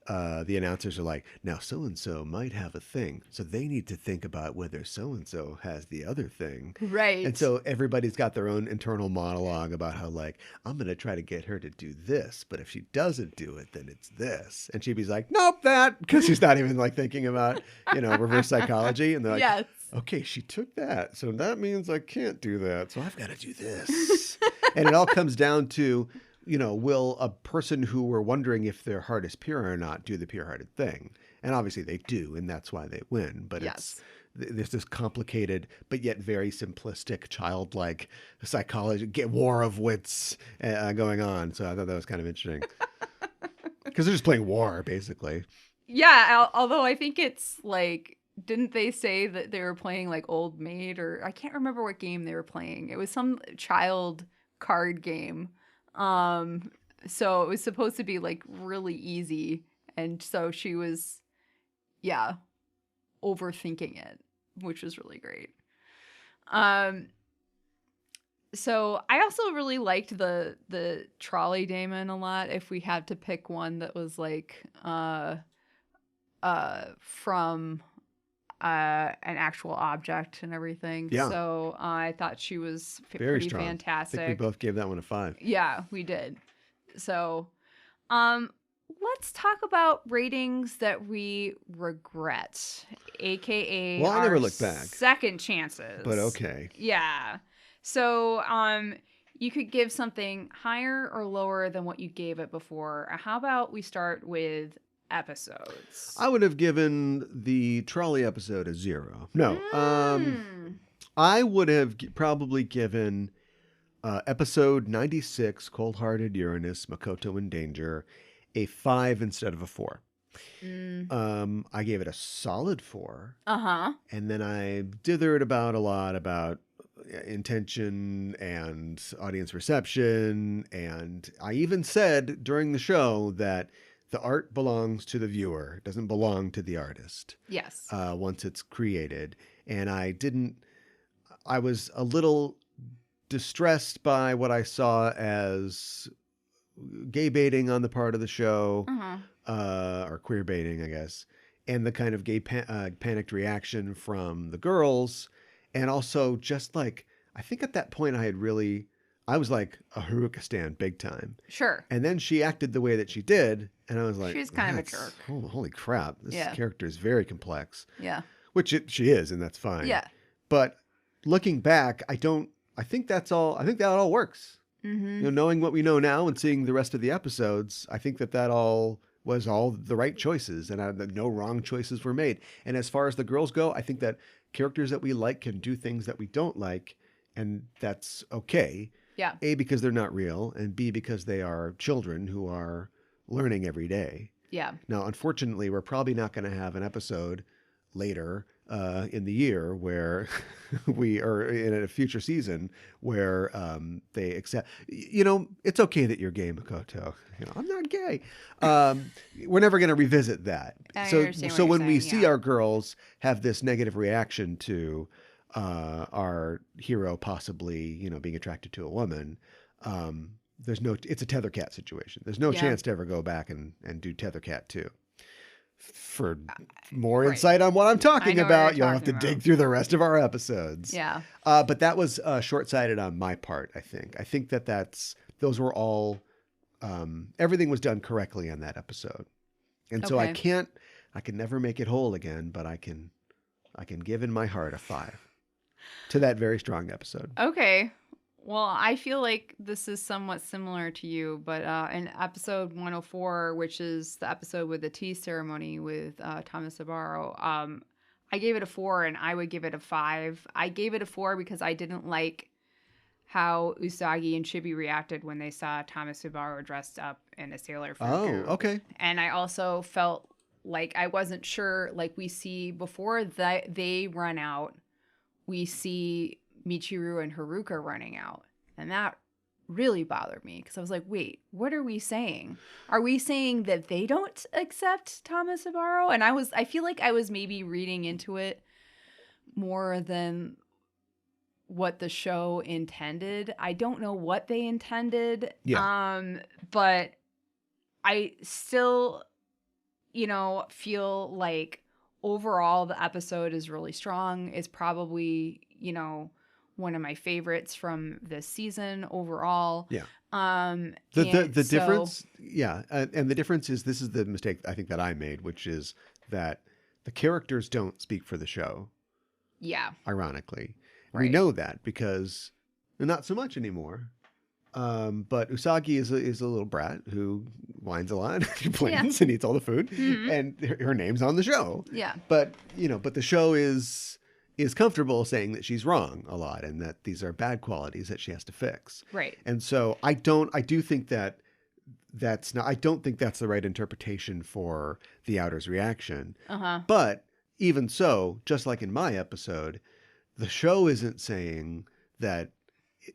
announcers are like, now so-and-so might have a thing. So they need to think about whether so-and-so has the other thing. Right. And so everybody's got their own internal monologue about how like, I'm going to try to get her to do this. But if she doesn't do it, then it's this. And she'd be like, nope, that. Because she's not even like thinking about, reverse psychology. And they're like, yes. Okay, she took that. So that means I can't do that. So I've got to do this. And it all comes down to, will a person who were wondering if their heart is pure or not do the pure-hearted thing? And obviously they do, and that's why they win. But there's this complicated, but yet very simplistic, childlike psychology, war of wits going on. So I thought that was kind of interesting. Because they're just playing war, basically. Yeah, although I think it's like, didn't they say that they were playing like Old Maid, or I can't remember what game they were playing. It was some child card game. So it was supposed to be like really easy. And so she was, overthinking it, which was really great. So I also really liked the trolley daemon a lot. If we had to pick one that was like, from an actual object and everything. Yeah. So I thought she was very pretty strong. fantastic. I think we both gave that one a 5. Yeah, we did. So, let's talk about ratings that we regret, aka well, I never look back. Second chances. But okay. Yeah. So, you could give something higher or lower than what you gave it before. How about we start with episodes? I would have given the trolley episode a 0. No. I would have probably given episode 96, Cold-Hearted Uranus, Makoto in Danger, a 5 instead of a 4. I gave it a solid 4. Uh-huh. And then I dithered about a lot about intention and audience reception. And I even said during the show that the art belongs to the viewer. It doesn't belong to the artist. Yes. Once it's created. And I was a little distressed by what I saw as gay baiting on the part of the show, or queer baiting, I guess, and the kind of gay panicked reaction from the girls. And also just like, I think at that point I was like a Haruka stan big time. Sure. And then she acted the way that she did. And I was like, she's kind of a jerk. Holy crap. This character is very complex. Yeah. Which she is, and that's fine. Yeah. But looking back, I think that all works. Mm-hmm. Knowing what we know now and seeing the rest of the episodes, I think that all was all the right choices and no wrong choices were made. And as far as the girls go, I think that characters that we like can do things that we don't like, and that's okay. Yeah. A, because they're not real, and B, because they are children who are learning every day. Yeah. Now, unfortunately, we're probably not going to have an episode later in the year where we are in a future season where they accept, it's okay that you're gay, Makoto. I'm not gay. We're never going to revisit that. So when we see our girls have this negative reaction to our hero possibly, being attracted to a woman, it's a Tethercat situation. There's no chance to ever go back and do Tethercat 2. For more insight on what I'm talking about, you'll have to dig through the rest of our episodes. Yeah. But that was short-sighted on my part, I think. I think those were all, everything was done correctly on that episode. And so I can never make it whole again, but I can give in my heart a 5 to that very strong episode. Okay. Well, I feel like this is somewhat similar to you, but in episode 104, which is the episode with the tea ceremony with Tamasaburo, I gave it a 4 and I would give it a 5. I gave it a 4 because I didn't like how Usagi and Chibi reacted when they saw Tamasaburo dressed up in a Sailor Fuku. Oh, okay. And I also felt like I wasn't sure, like we see before that they run out, we see Michiru and Haruka running out. And that really bothered me because I was like, wait, what are we saying? Are we saying that they don't accept Tamasaburo? And I feel like I was maybe reading into it more than what the show intended. I don't know what they intended. Yeah. But I still, feel like overall the episode is really strong. It's probably, one of my favorites from this season overall. Yeah. The difference, and the difference is, this is the mistake I think that I made, which is that the characters don't speak for the show. Yeah. Ironically. Right. We know that because not so much anymore. But Usagi is a little brat who whines a lot, complains, and eats all the food, and her name's on the show. Yeah. But the show is comfortable saying that she's wrong a lot and that these are bad qualities that she has to fix. Right. And so I don't think that's the right interpretation for the Outer's reaction. But even so, just like in my episode, the show isn't saying that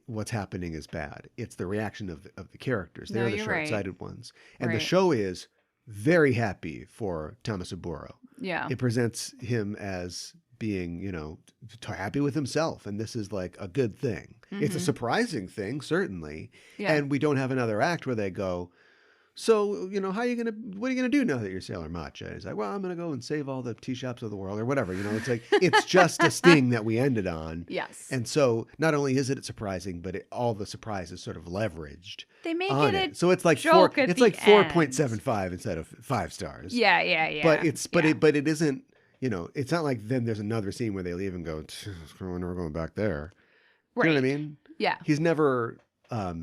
what's happening is bad. It's the reaction of the characters. They're the short-sighted ones. And the show is very happy for Tamasaburo. Yeah. It presents him as being, happy with himself. And this is like a good thing. It's a surprising thing, certainly. Yeah. And we don't have another act where they go, so, what are you going to do now that you're Sailor Matcha? He's like, well, I'm going to go and save all the tea shops of the world or whatever. It's like, it's just a sting that we ended on. Yes. And so not only is it surprising, but all the surprise is sort of leveraged. They make it so it's like joke 4, it's like 4.75 instead of 5 stars. Yeah. But it isn't, it's not like then there's another scene where they leave and go, we're never going back there. Right. Do you know what I mean? Yeah. He's never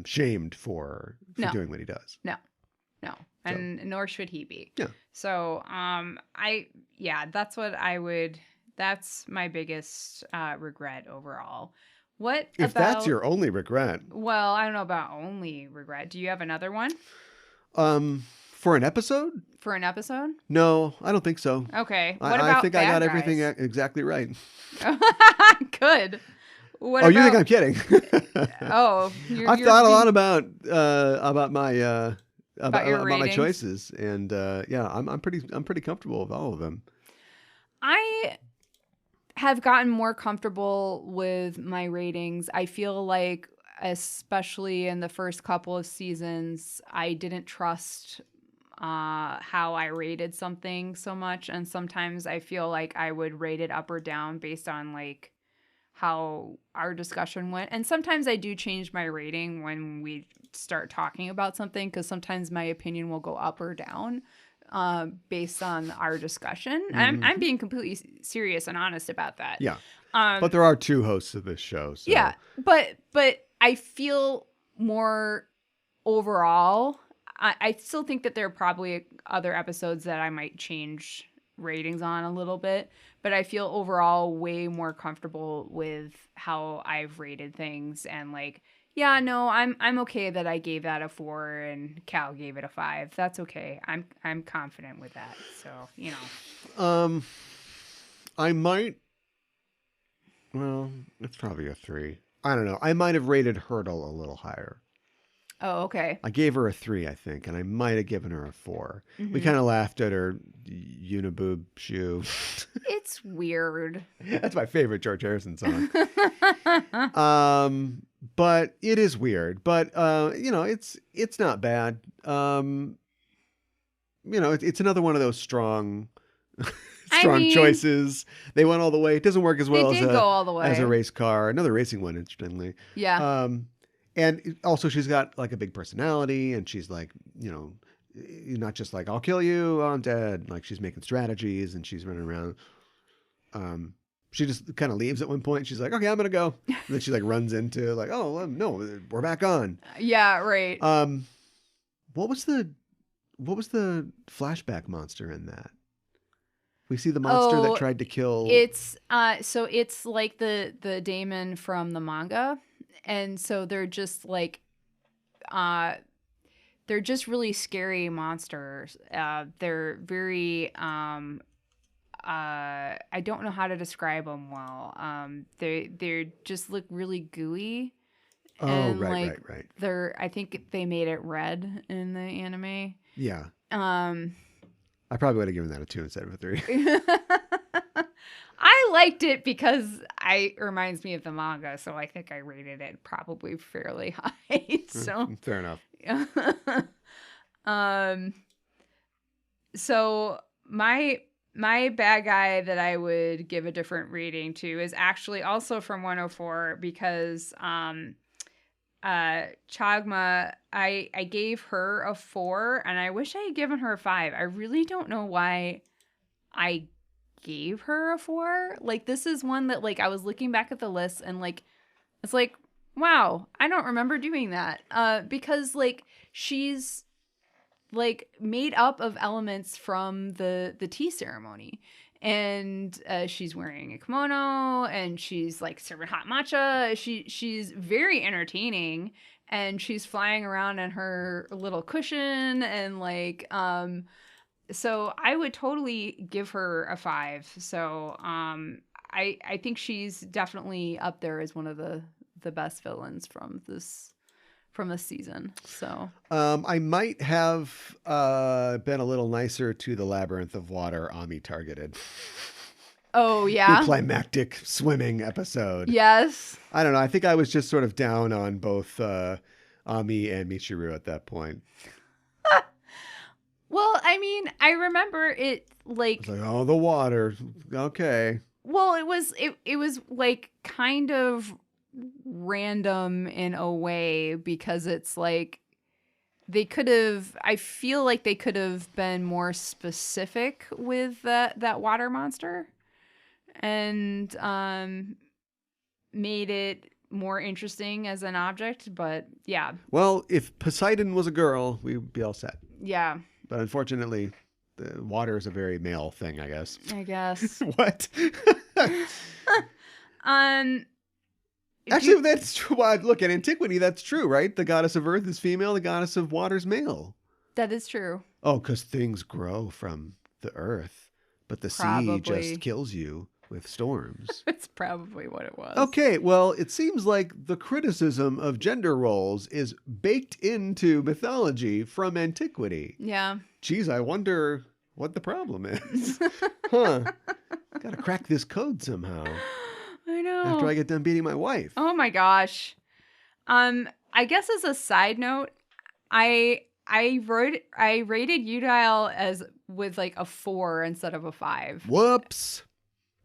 shamed for doing what he does. No. And nor should he be. Yeah. So, that's my biggest regret overall. If that's your only regret? Well, I don't know about only regret. Do you have another one? For an episode? For an episode? No, I don't think so. Okay. I think I got everything exactly right. Good. You think I'm kidding? I've thought a lot about my about my choices, and I'm pretty comfortable with all of them. I have gotten more comfortable with my ratings. I feel like, especially in the first couple of seasons, I didn't trust how I rated something so much, and sometimes I feel like I would rate it up or down based on like how our discussion went. And sometimes I do change my rating when we start talking about something, because sometimes my opinion will go up or down based on our discussion. I'm being completely serious and honest about that. Yeah. But there are 2 hosts of this show. So. Yeah. But I feel more overall, I still think that there are probably other episodes that I might change ratings on a little bit, but I feel overall way more comfortable with how I've rated things, and like, yeah, no, I'm okay that I gave that a 4 and Cal gave it a 5. That's okay. I'm confident with that. So, I might, well, it's probably a 3. I don't know. I might have rated Hurdle a little higher. Oh, okay. I gave her a 3, I think, and I might have given her a 4. We kind of laughed at her uniboob shoe. It's weird. That's my favorite George Harrison song. But it is weird. But it's not bad. It's another one of those strong choices. They went all the way. It doesn't work as well as a race car. Another racing one, interestingly. Yeah. And also she's got like a big personality, and she's like, not just like, I'll kill you, I'm dead. Like, she's making strategies and she's running around. She just kind of leaves at one point. She's like, okay, I'm going to go. And then she like runs into like, oh, no, we're back on. Yeah, right. What was the flashback monster in that? We see the monster that tried to kill. It's so it's like the daemon from the manga, and so they're just like they're just really scary monsters. They're very I don't know how to describe them well. They just look really gooey. And right. I think they made it red in the anime. Yeah. I probably would have given that a 2 instead of a 3. I liked it because it reminds me of the manga, so I think I rated it probably fairly high. So fair enough. So my bad guy that I would give a different rating to is actually also from 104 because Chagma, I gave her a 4 and I wish I had given her a 5. I really don't know why I gave her a 4. Like, this is one that, like, I was looking back at the list and, like, it's like, wow, I don't remember doing that. Because, like, she's, like, made up of elements from the tea ceremony. And she's wearing a kimono and she's like serving hot matcha. She's very entertaining and she's flying around in her little cushion and like so I would totally give her a 5. So I think she's definitely up there as one of the best villains from this season. So I might have been a little nicer to the Labyrinth of Water Ami targeted. Oh yeah, the climactic swimming episode. Yes. I don't know. I think I was just sort of down on both Ami and Michiru at that point. Well, I mean, I remember it like, it's like, oh, the water. Okay. Well, it was like kind of random in a way because it's like I feel like they could have been more specific with that water monster and made it more interesting as an object, but yeah. Well, if Poseidon was a girl, we'd be all set. Yeah. But unfortunately, the water is a very male thing, I guess. What? Actually, that's true. Look, in antiquity, that's true, right? The goddess of earth is female, the goddess of water is male. That is true. Oh, because things grow from the earth, but the sea just kills you with storms. It's probably what it was. Okay, well, it seems like the criticism of gender roles is baked into mythology from antiquity. Yeah. Geez, I wonder what the problem is. Huh. Gotta crack this code somehow. I know. After I get done beating my wife. Oh my gosh. I guess as a side note, I rated Udile as with like a 4 instead of a 5. Whoops.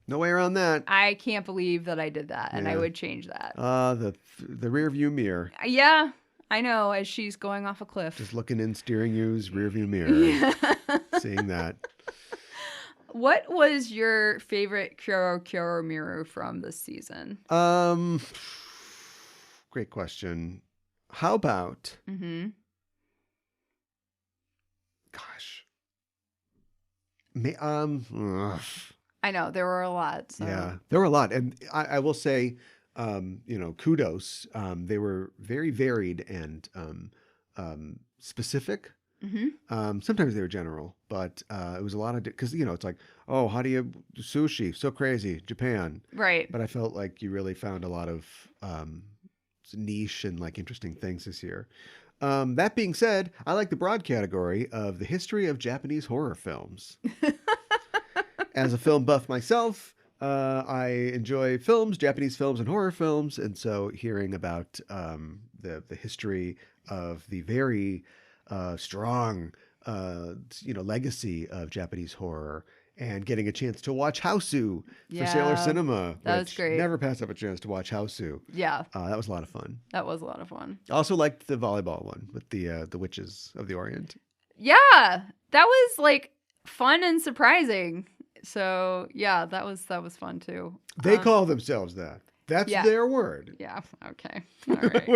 No way around that. I can't believe that I did that, and I would change that. The rear view mirror. Yeah, I know, as she's going off a cliff. Just looking in, steering you's rear view mirror. Seeing that. What was your favorite Kyoro Miru from this season? Great question. How about... Gosh. I know, there were a lot. So. Yeah, there were a lot. And I will say, kudos. They were very varied and specific. Sometimes they were general, but it was a lot of... Because, it's like, oh, how do you... Sushi, so crazy, Japan. Right. But I felt like you really found a lot of niche and like interesting things this year. That being said, I like the broad category of the history of Japanese horror films. As a film buff myself, I enjoy films, Japanese films and horror films. And so hearing about the history of the very strong, legacy of Japanese horror and getting a chance to watch Houseu for Sailor Cinema. That was great. Never pass up a chance to watch Houseu. Yeah. That was a lot of fun. That was a lot of fun. I also liked the volleyball one with the Witches of the Orient. Yeah. That was like fun and surprising. So yeah, that was fun too. They call themselves that. That's their word. Yeah. Okay. All right.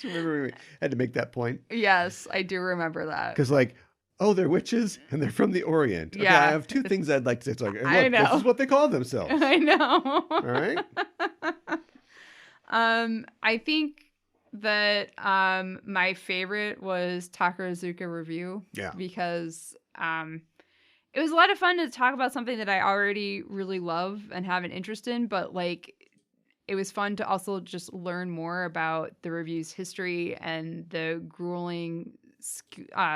Remember we had to make that point? Yes, I do remember that. Because they're witches and they're from the Orient. Okay, Yeah. I have two things I'd like to say. It's like, look, I know. this is what they call themselves. I know. All right. I think that my favorite was Takarazuka Review. Yeah. Because it was a lot of fun to talk about something that I already really love and have an interest in, but it was fun to also just learn more about the review's history and the grueling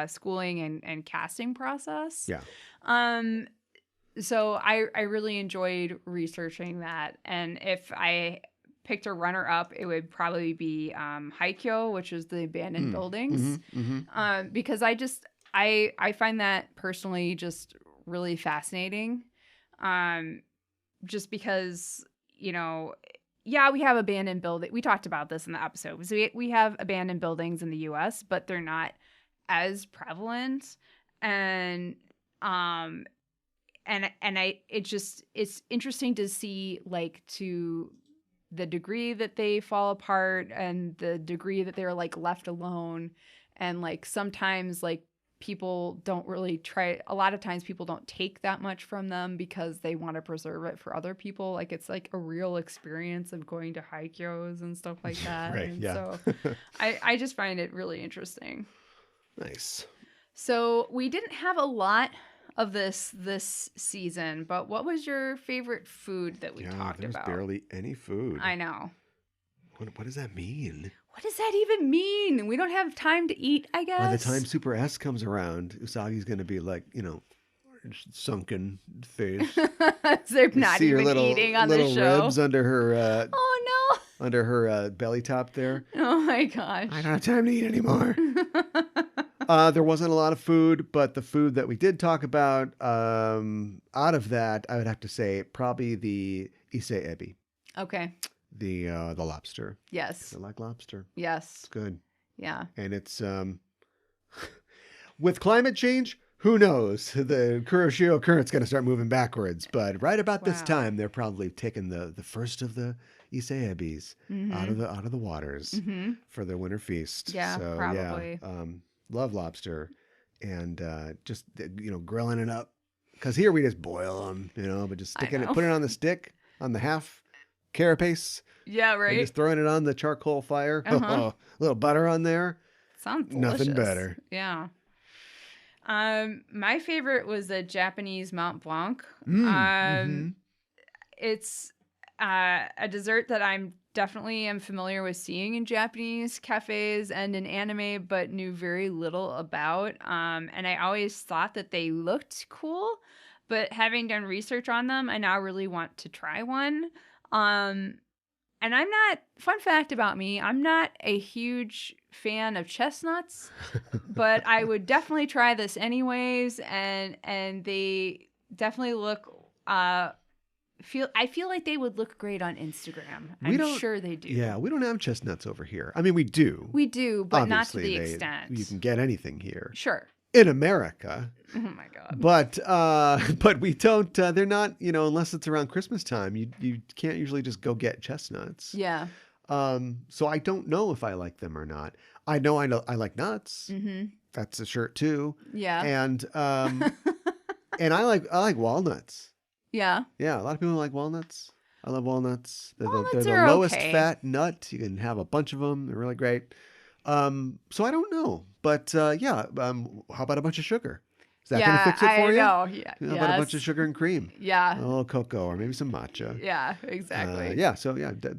schooling and casting process. Yeah. So I really enjoyed researching that. And if I picked a runner-up, it would probably be Haikyo, which is the abandoned buildings. Because I find that personally just really fascinating. Just because, yeah, we have abandoned buildings. We talked about this in the episode. So we have abandoned buildings in the U.S., but they're not as prevalent. And it's interesting to see to the degree that they fall apart and the degree that they're left alone. And sometimes people don't really try. A lot of times people don't take that much from them because they want to preserve it for other people. It's a real experience of going to Haikyos and stuff like that. Right. And yeah. So I just find it really interesting. Nice. So we didn't have a lot of this season, but what was your favorite food that we talked about? There's barely any food. I know. What does that mean? What does that even mean? We don't have time to eat, I guess. By the time Super S comes around, Usagi's going to be sunken face. They're not even eating on the show. Little ribs under her. Oh no! Under her belly top there. Oh my gosh! I don't have time to eat anymore. There wasn't a lot of food, but the food that we did talk about, out of that, I would have to say probably the ise ebi. Okay. The lobster. Yes. I like lobster. Yes. It's good. Yeah. And it's with climate change, who knows? The Kuroshio current's going to start moving backwards, but right about this time, they're probably taking the first of the ise ebis out of the waters for their winter feast. Yeah, so, probably. Yeah, love lobster, and just grilling it up. Because here we just boil them, but just putting it on the stick on the half carapace. Yeah, right. And just throwing it on the charcoal fire. A little butter on there. Sounds delicious. Nothing better. Yeah. My favorite was a Japanese Mont Blanc. It's a dessert that I'm definitely am familiar with seeing in Japanese cafes and in anime, but knew very little about. And I always thought that they looked cool, but having done research on them, I now really want to try one. And fun fact about me, I'm not a huge fan of chestnuts, but I would definitely try this anyways. And they definitely look, I feel like they would look great on Instagram. I'm sure they do. Yeah, we don't have chestnuts over here. I mean, we do. We do, but obviously, not to the extent. You can get anything here. Sure. In America. Oh my God. But we don't, they're not, unless it's around Christmas time, you can't usually just go get chestnuts. Yeah. So I don't know if I like them or not. I know I like nuts. Mm-hmm. That's a shirt too. Yeah. And, and I like walnuts. Yeah. Yeah. A lot of people like walnuts. I love walnuts. They're Walnuts the are lowest okay. fat nut. You can have a bunch of them. They're really great. So I don't know, but how about a bunch of sugar? Is that going to fix it for you? Know. Yeah. How about a bunch of sugar and cream? Yeah. A little cocoa or maybe some matcha. Yeah, exactly.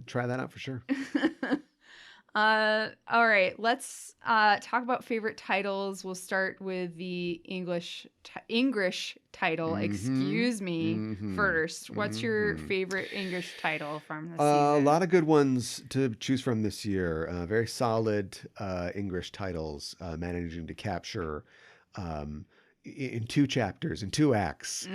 Try that out for sure. All right, let's talk about favorite titles. We'll start with the English title. Excuse me. First, what's your favorite English title from the season? A lot of good ones to choose from this year. Very solid English titles, managing to capture in 2 chapters, in 2 acts,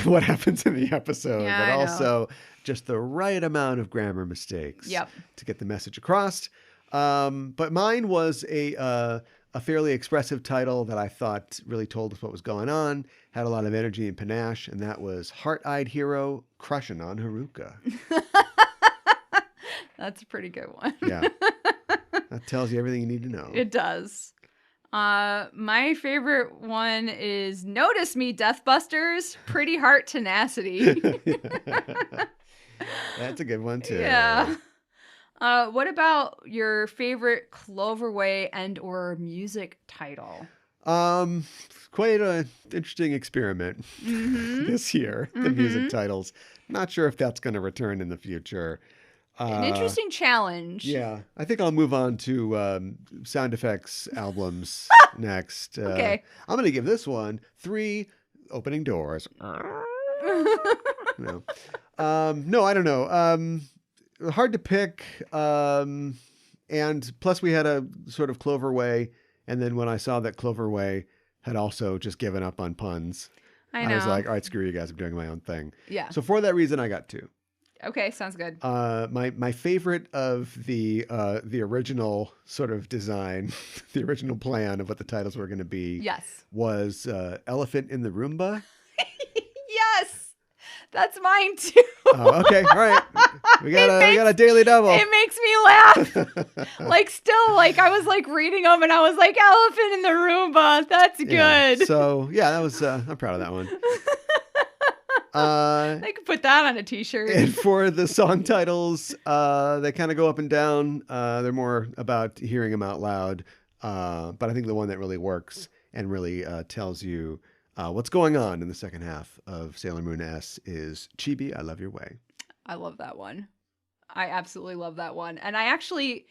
what happens in the episode, but also just the right amount of grammar mistakes to get the message across. But mine was a a fairly expressive title that I thought really told us what was going on, had a lot of energy and panache, and that was Heart-Eyed Hero Crushing on Haruka. That's a pretty good one. Yeah. That tells you everything you need to know. It does. My favorite one is Notice Me, Deathbusters, Pretty Heart Tenacity. That's a good one, too. Yeah. What about your favorite Cloverway and or music title? Quite an interesting experiment this year, the music titles. Not sure if that's going to return in the future. An interesting challenge. Yeah. I think I'll move on to sound effects albums next. Okay. I'm going to give this one 3 opening doors. No. No, I don't know. Hard to pick. And plus we had a sort of Cloverway. And then when I saw that Cloverway had also just given up on puns, I was like, all right, screw you guys. I'm doing my own thing. Yeah. So for that reason, I got 2. Okay, sounds good. My favorite of the original sort of design, the original plan of what the titles were going to be, was Elephant in the Roomba. Yes, that's mine too. Okay, all right. We got a daily double. It makes me laugh. I was like reading them and I was like, Elephant in the Roomba. That's good. Yeah, so yeah, that was I'm proud of that one. I could put that on a t-shirt. And for the song titles, they kind of go up and down. They're more about hearing them out loud. But I think the one that really works and really tells you what's going on in the second half of Sailor Moon S is Chibi, I Love Your Way. I love that one. I absolutely love that one. And I actually,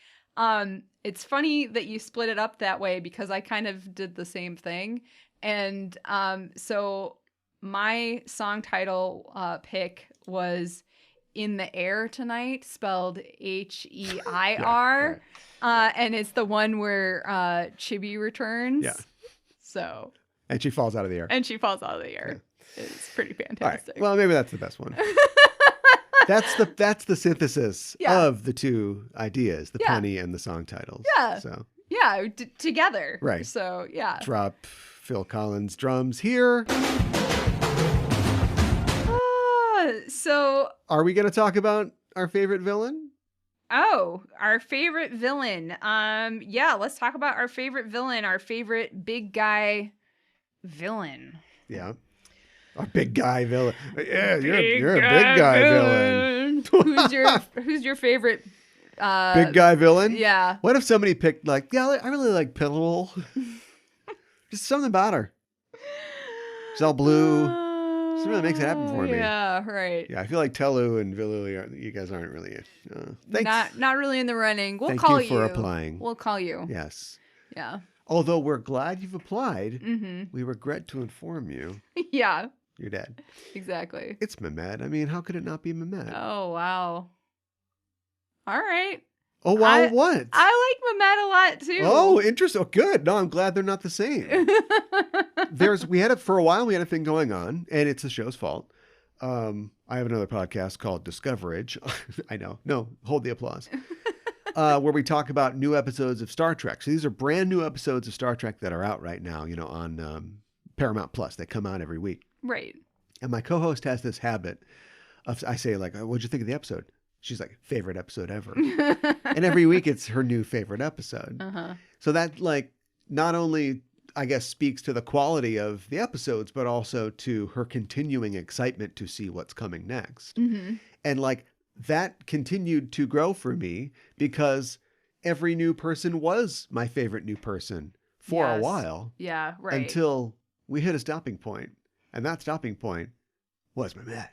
it's funny that you split it up that way because I kind of did the same thing. And so my song title pick was In the Air Tonight, spelled H-E-I-R. And it's the one where Chibi returns. Yeah. So. And she falls out of the air. And she falls out of the air. Yeah. It's pretty fantastic. Right. Well, maybe that's the best one. That's the synthesis of the 2 ideas, the punny and the song titles. Yeah. So. Yeah, together. Right. So, yeah. Drop Phil Collins drums here. So, are we going to talk about our favorite villain? Oh, our favorite villain. Yeah, let's talk about our favorite villain, our favorite big guy villain. Yeah. Our big guy villain. Yeah, you're a big guy villain. Who's your favorite big guy villain? Yeah. What if somebody picked I really like Piddle. Just something about her. She's all blue. Something that makes it happen for me. Yeah, right. Yeah, I feel like Telu and Viluli, you guys aren't really. Not really in the running. We'll Thank call you for applying. We'll call you. Yes. Yeah. Although we're glad you've applied, we regret to inform you. Yeah. You're dead. Exactly. It's Mehmet. I mean, how could it not be Mehmet? Oh, wow. All right. Oh, wow, what? I like Mehmet a lot, too. Oh, interesting. Oh, good. No, I'm glad they're not the same. We had it for a while. We had a thing going on, and it's the show's fault. I have another podcast called Discoverage. I know. No, hold the applause. Where we talk about new episodes of Star Trek. So these are brand new episodes of Star Trek that are out right now, on Paramount Plus. They come out every week. Right. And my co-host has this habit of, I say, what'd you think of the episode? She's like, favorite episode ever. And every week it's her new favorite episode. So that not only, I guess, speaks to the quality of the episodes, but also to her continuing excitement to see what's coming next. And that continued to grow for me because every new person was my favorite new person for a while. Yeah, right. Until we hit a stopping point. And that stopping point was Mehmet.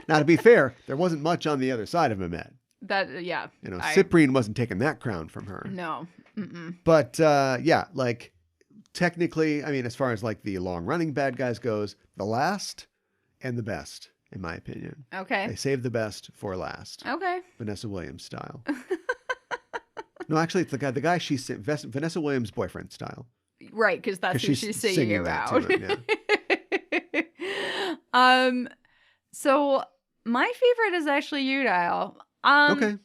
Now, to be fair, there wasn't much on the other side of Mehmet. Cyprien wasn't taking that crown from her. No. But, technically, I mean, as far as the long-running bad guys goes, the last and the best, in my opinion. Okay. They saved the best for last. Okay. Vanessa Williams style. No, actually, it's the guy she's Vanessa Williams' boyfriend style. Right, because that's who she's singing about. Him, yeah. So my favorite is actually Udile. Okay.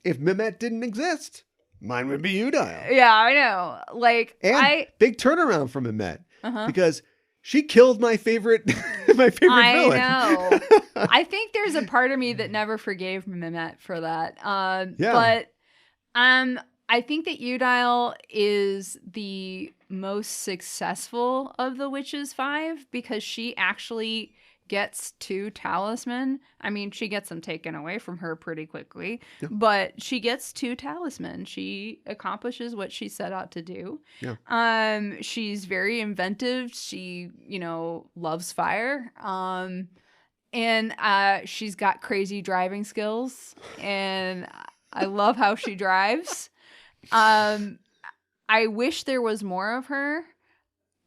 If Mehmet didn't exist, Mine would be Udile. Yeah, I know. Like, and big turnaround from Mehmet because she killed my favorite villain. I know. I think there's a part of me that never forgave Mehmet for that. But I think that Udile is the most successful of the Witches 5 because she actually gets 2 talisman. I mean, she gets them taken away from her pretty quickly, but she gets 2 talisman. She accomplishes what she set out to do. Yeah. She's very inventive. She, loves fire. And she's got crazy driving skills, and I love how she drives. I wish there was more of her.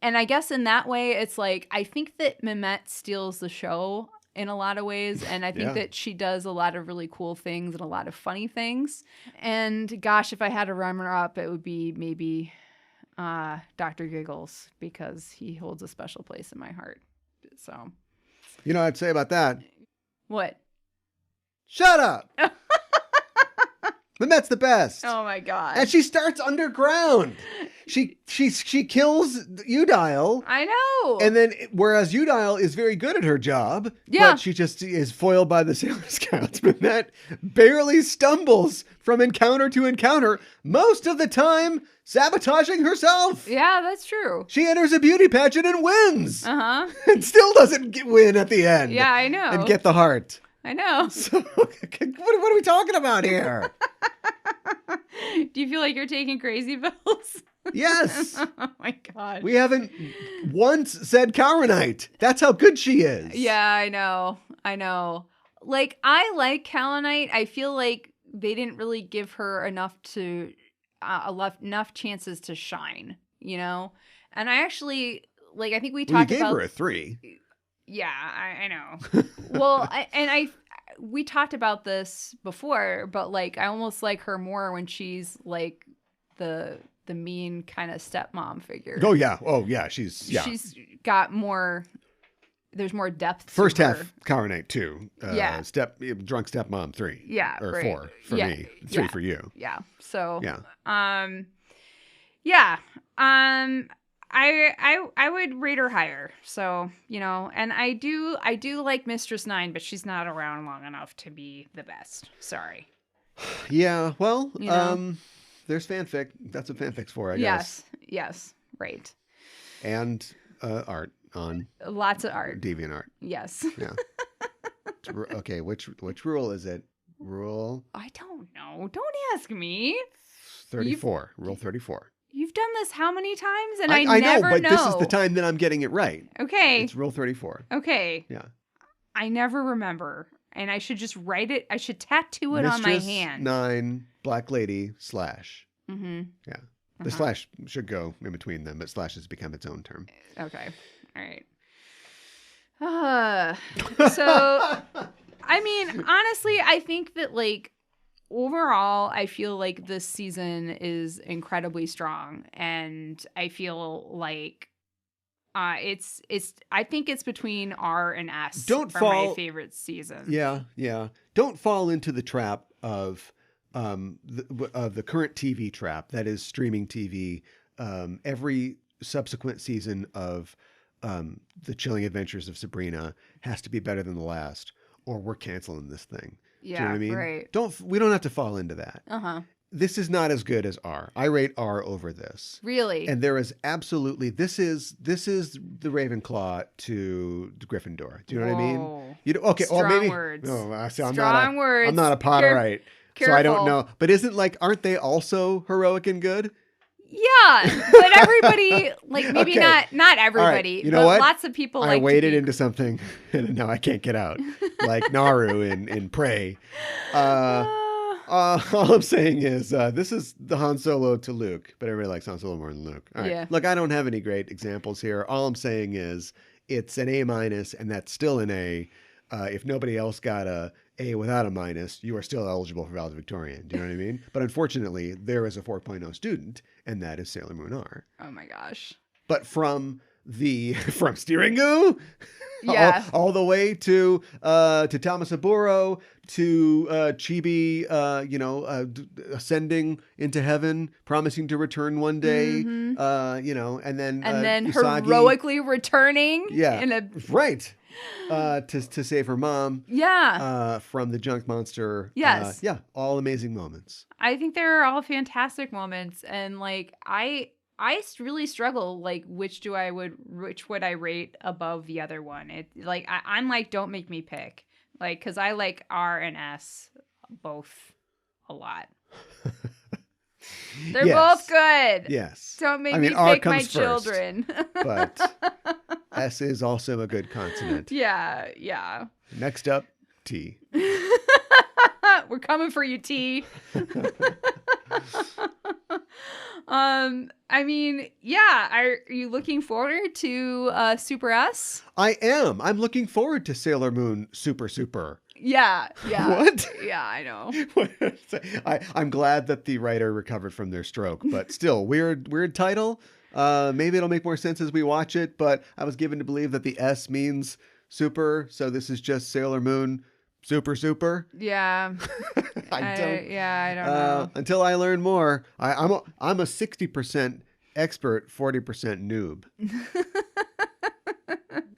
And I guess in that way, it's like, I think that Mehmet steals the show in a lot of ways. And I think that she does a lot of really cool things and a lot of funny things. And gosh, if I had a runner-up, it would be maybe Dr. Giggles, because he holds a special place in my heart. So, you know what I'd say about that? What? Shut up! Mehmet's the best. Oh my god! And she starts underground. She kills Udile. I know. And then, whereas Udile is very good at her job, but she just is foiled by the Sailor Scouts. Mehmet barely stumbles from encounter to encounter, most of the time sabotaging herself. Yeah, that's true. She enters a beauty pageant and wins. And still doesn't win at the end. Yeah, I know. And get the heart. I know. So, what are we talking about here? Do you feel like you're taking crazy pills? Yes. Oh my god. We haven't once said Karenite. That's how good she is. Yeah, I know. Like, I like Kalenite. I feel like they didn't really give her enough chances to shine, And I actually, like, I think we talked about... You gave her a 3. Yeah, I know. Well, we talked about this before, but like I almost like her more when she's like the mean kind of stepmom figure. Oh yeah, she's got more. There's more depth. First to half her. Karenite 2. Drunk stepmom 3. Yeah, or right. 4 for me. 3 for you. Yeah. So. Yeah. I would rate her higher. So, and I do like Mistress 9, but she's not around long enough to be the best. Sorry. Yeah, well, there's fanfic. That's what fanfic's for, I guess. Yes, right. And art on. Lots of art. DeviantArt. Yes. Yeah. Okay, which rule is it? Rule? I don't know. Don't ask me. 34. Rule 34. You've done this how many times? And I never know. But this is the time that I'm getting it right. Okay. It's Rule 34. Okay. Yeah. I never remember. And I should just write it. I should tattoo it on my hand. 9, Black Lady, / Mm-hmm. Yeah. The slash should go in between them, but slash has become its own term. Okay. All right. So, I mean, honestly, I think that, like, overall, I feel like this season is incredibly strong, and I feel like it's. I think it's between R and S for my favorite season. Yeah. Don't fall into the trap of the current TV trap that is streaming TV. Every subsequent season of The Chilling Adventures of Sabrina has to be better than the last, or we're canceling this thing. Yeah, do you know what I mean? Right. We don't have to fall into that. This is not as good as R. I rate R over this. Really? And there is absolutely this is the Ravenclaw to Gryffindor. Do you know what I mean? Okay. Strong maybe. words. Oh, Strong words. I'm not a Potterite, Careful. so I don't know. But aren't they also heroic and good? Yeah, but everybody, like, maybe not everybody. Right. You know but what? Lots of people I waded into something and now I can't get out. Like Naru in Prey. All I'm saying is this is the Han Solo to Luke, but everybody likes Han Solo more than Luke. All right. Yeah. Look, I don't have any great examples here. All I'm saying is it's an A-, and that's still an A. If nobody else got a A without a minus, you are still eligible for valedictorian. Do you know what I mean? But unfortunately, there is a 4.0 student, and that is Sailor Moon R. Oh my gosh. But from from Steeringu, Yeah. all the way to Tamasaburo, to Chibi, ascending into heaven, promising to return one day, and then Usagi, heroically returning. Yeah, right. To save her mom. Yeah. From the junk monster. Yes. All amazing moments. I think they're all fantastic moments, and like I really struggle, like which would I rate above the other one. It like I'm like, don't make me pick, like, because I like R and S both a lot. They're both good. Yes. Don't make me pick my children. But S is also a good consonant. Yeah. Next up, T. We're coming for you, T. I mean, yeah. Are you looking forward to Super S? I am. I'm looking forward to Sailor Moon Super. Yeah. What? Yeah, I know. I'm glad that the writer recovered from their stroke, but still, weird title. Maybe it'll make more sense as we watch it, but I was given to believe that the S means super, so this is just Sailor Moon Super. Yeah. I don't know. Until I learn more, I'm a 60% expert, 40% noob.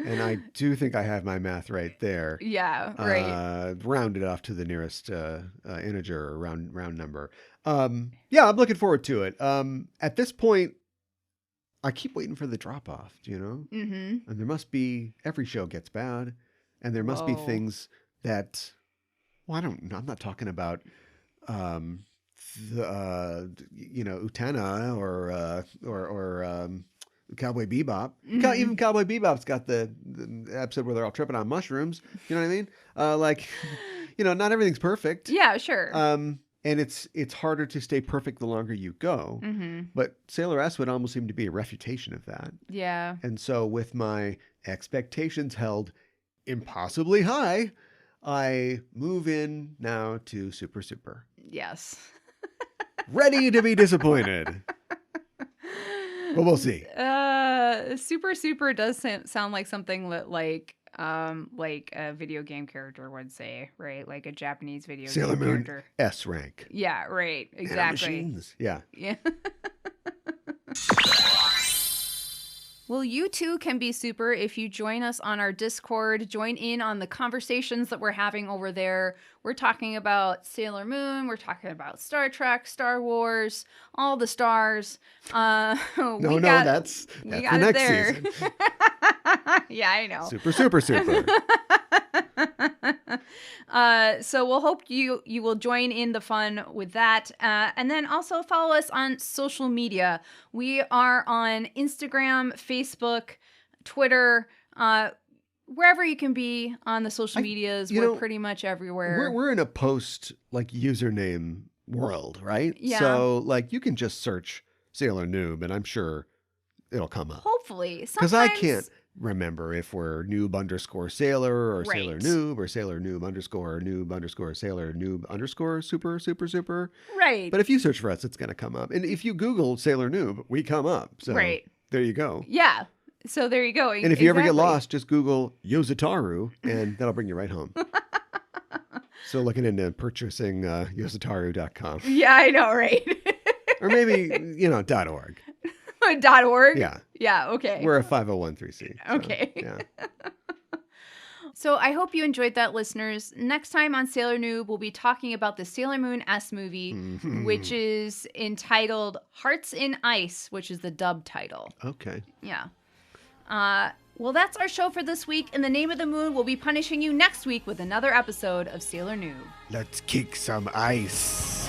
And I do think I have my math right there. Yeah, right. Rounded off to the nearest integer or round number. Yeah, I'm looking forward to it. At this point, I keep waiting for the drop off, Mm-hmm. And there must be, every show gets bad, and there must be things that, well, I don't know. I'm not talking about, Utena or Cowboy Bebop. Mm-hmm. Even Cowboy Bebop's got the episode where they're all tripping on mushrooms. You know what I mean? Not everything's perfect. Yeah, sure. And it's harder to stay perfect the longer you go. Mm-hmm. But Sailor S would almost seem to be a refutation of that. Yeah. And so with my expectations held impossibly high, I move in now to Super. Yes. Ready to be disappointed. But we'll see. Super does sound like something that like a video game character would say, right? Like a Japanese video Sailor game Moon character. S rank. Yeah, right. Exactly. Machines. Yeah. Well, you too can be super if you join us on our Discord. Join in on the conversations that we're having over there. We're talking about Sailor Moon. We're talking about Star Trek, Star Wars, all the stars. That's the next season. Yeah, I know. Super. So we'll hope you will join in the fun with that. And then also follow us on social media. We are on Instagram, Facebook, Twitter, wherever you can be on the social medias. We're pretty much everywhere. We're in a post username world, right? Yeah. So you can just search Sailor Noob and I'm sure it'll come up. Hopefully. Because I can't remember if we're noob_sailor or right. Sailor Noob or Sailor Noob_Sailor Noob super. Right. But if you search for us, it's going to come up. And if you Google Sailor Noob, we come up. So right. There you go. Yeah. So there you go. And if you ever get lost, just Google Yozataru and that'll bring you right home. So looking into purchasing Yozataru.com. Yeah, I know, right? Or maybe, .org. .org? Yeah. Yeah, okay. We're a 501(c)(3). So, okay. Yeah. So I hope you enjoyed that, listeners. Next time on Sailor Noob, we'll be talking about the Sailor Moon S movie, which is entitled Hearts in Ice, which is the dub title. Okay. Yeah. Well, that's our show for this week. In the name of the moon, we'll be punishing you next week with another episode of Sailor Noob. Let's kick some ice.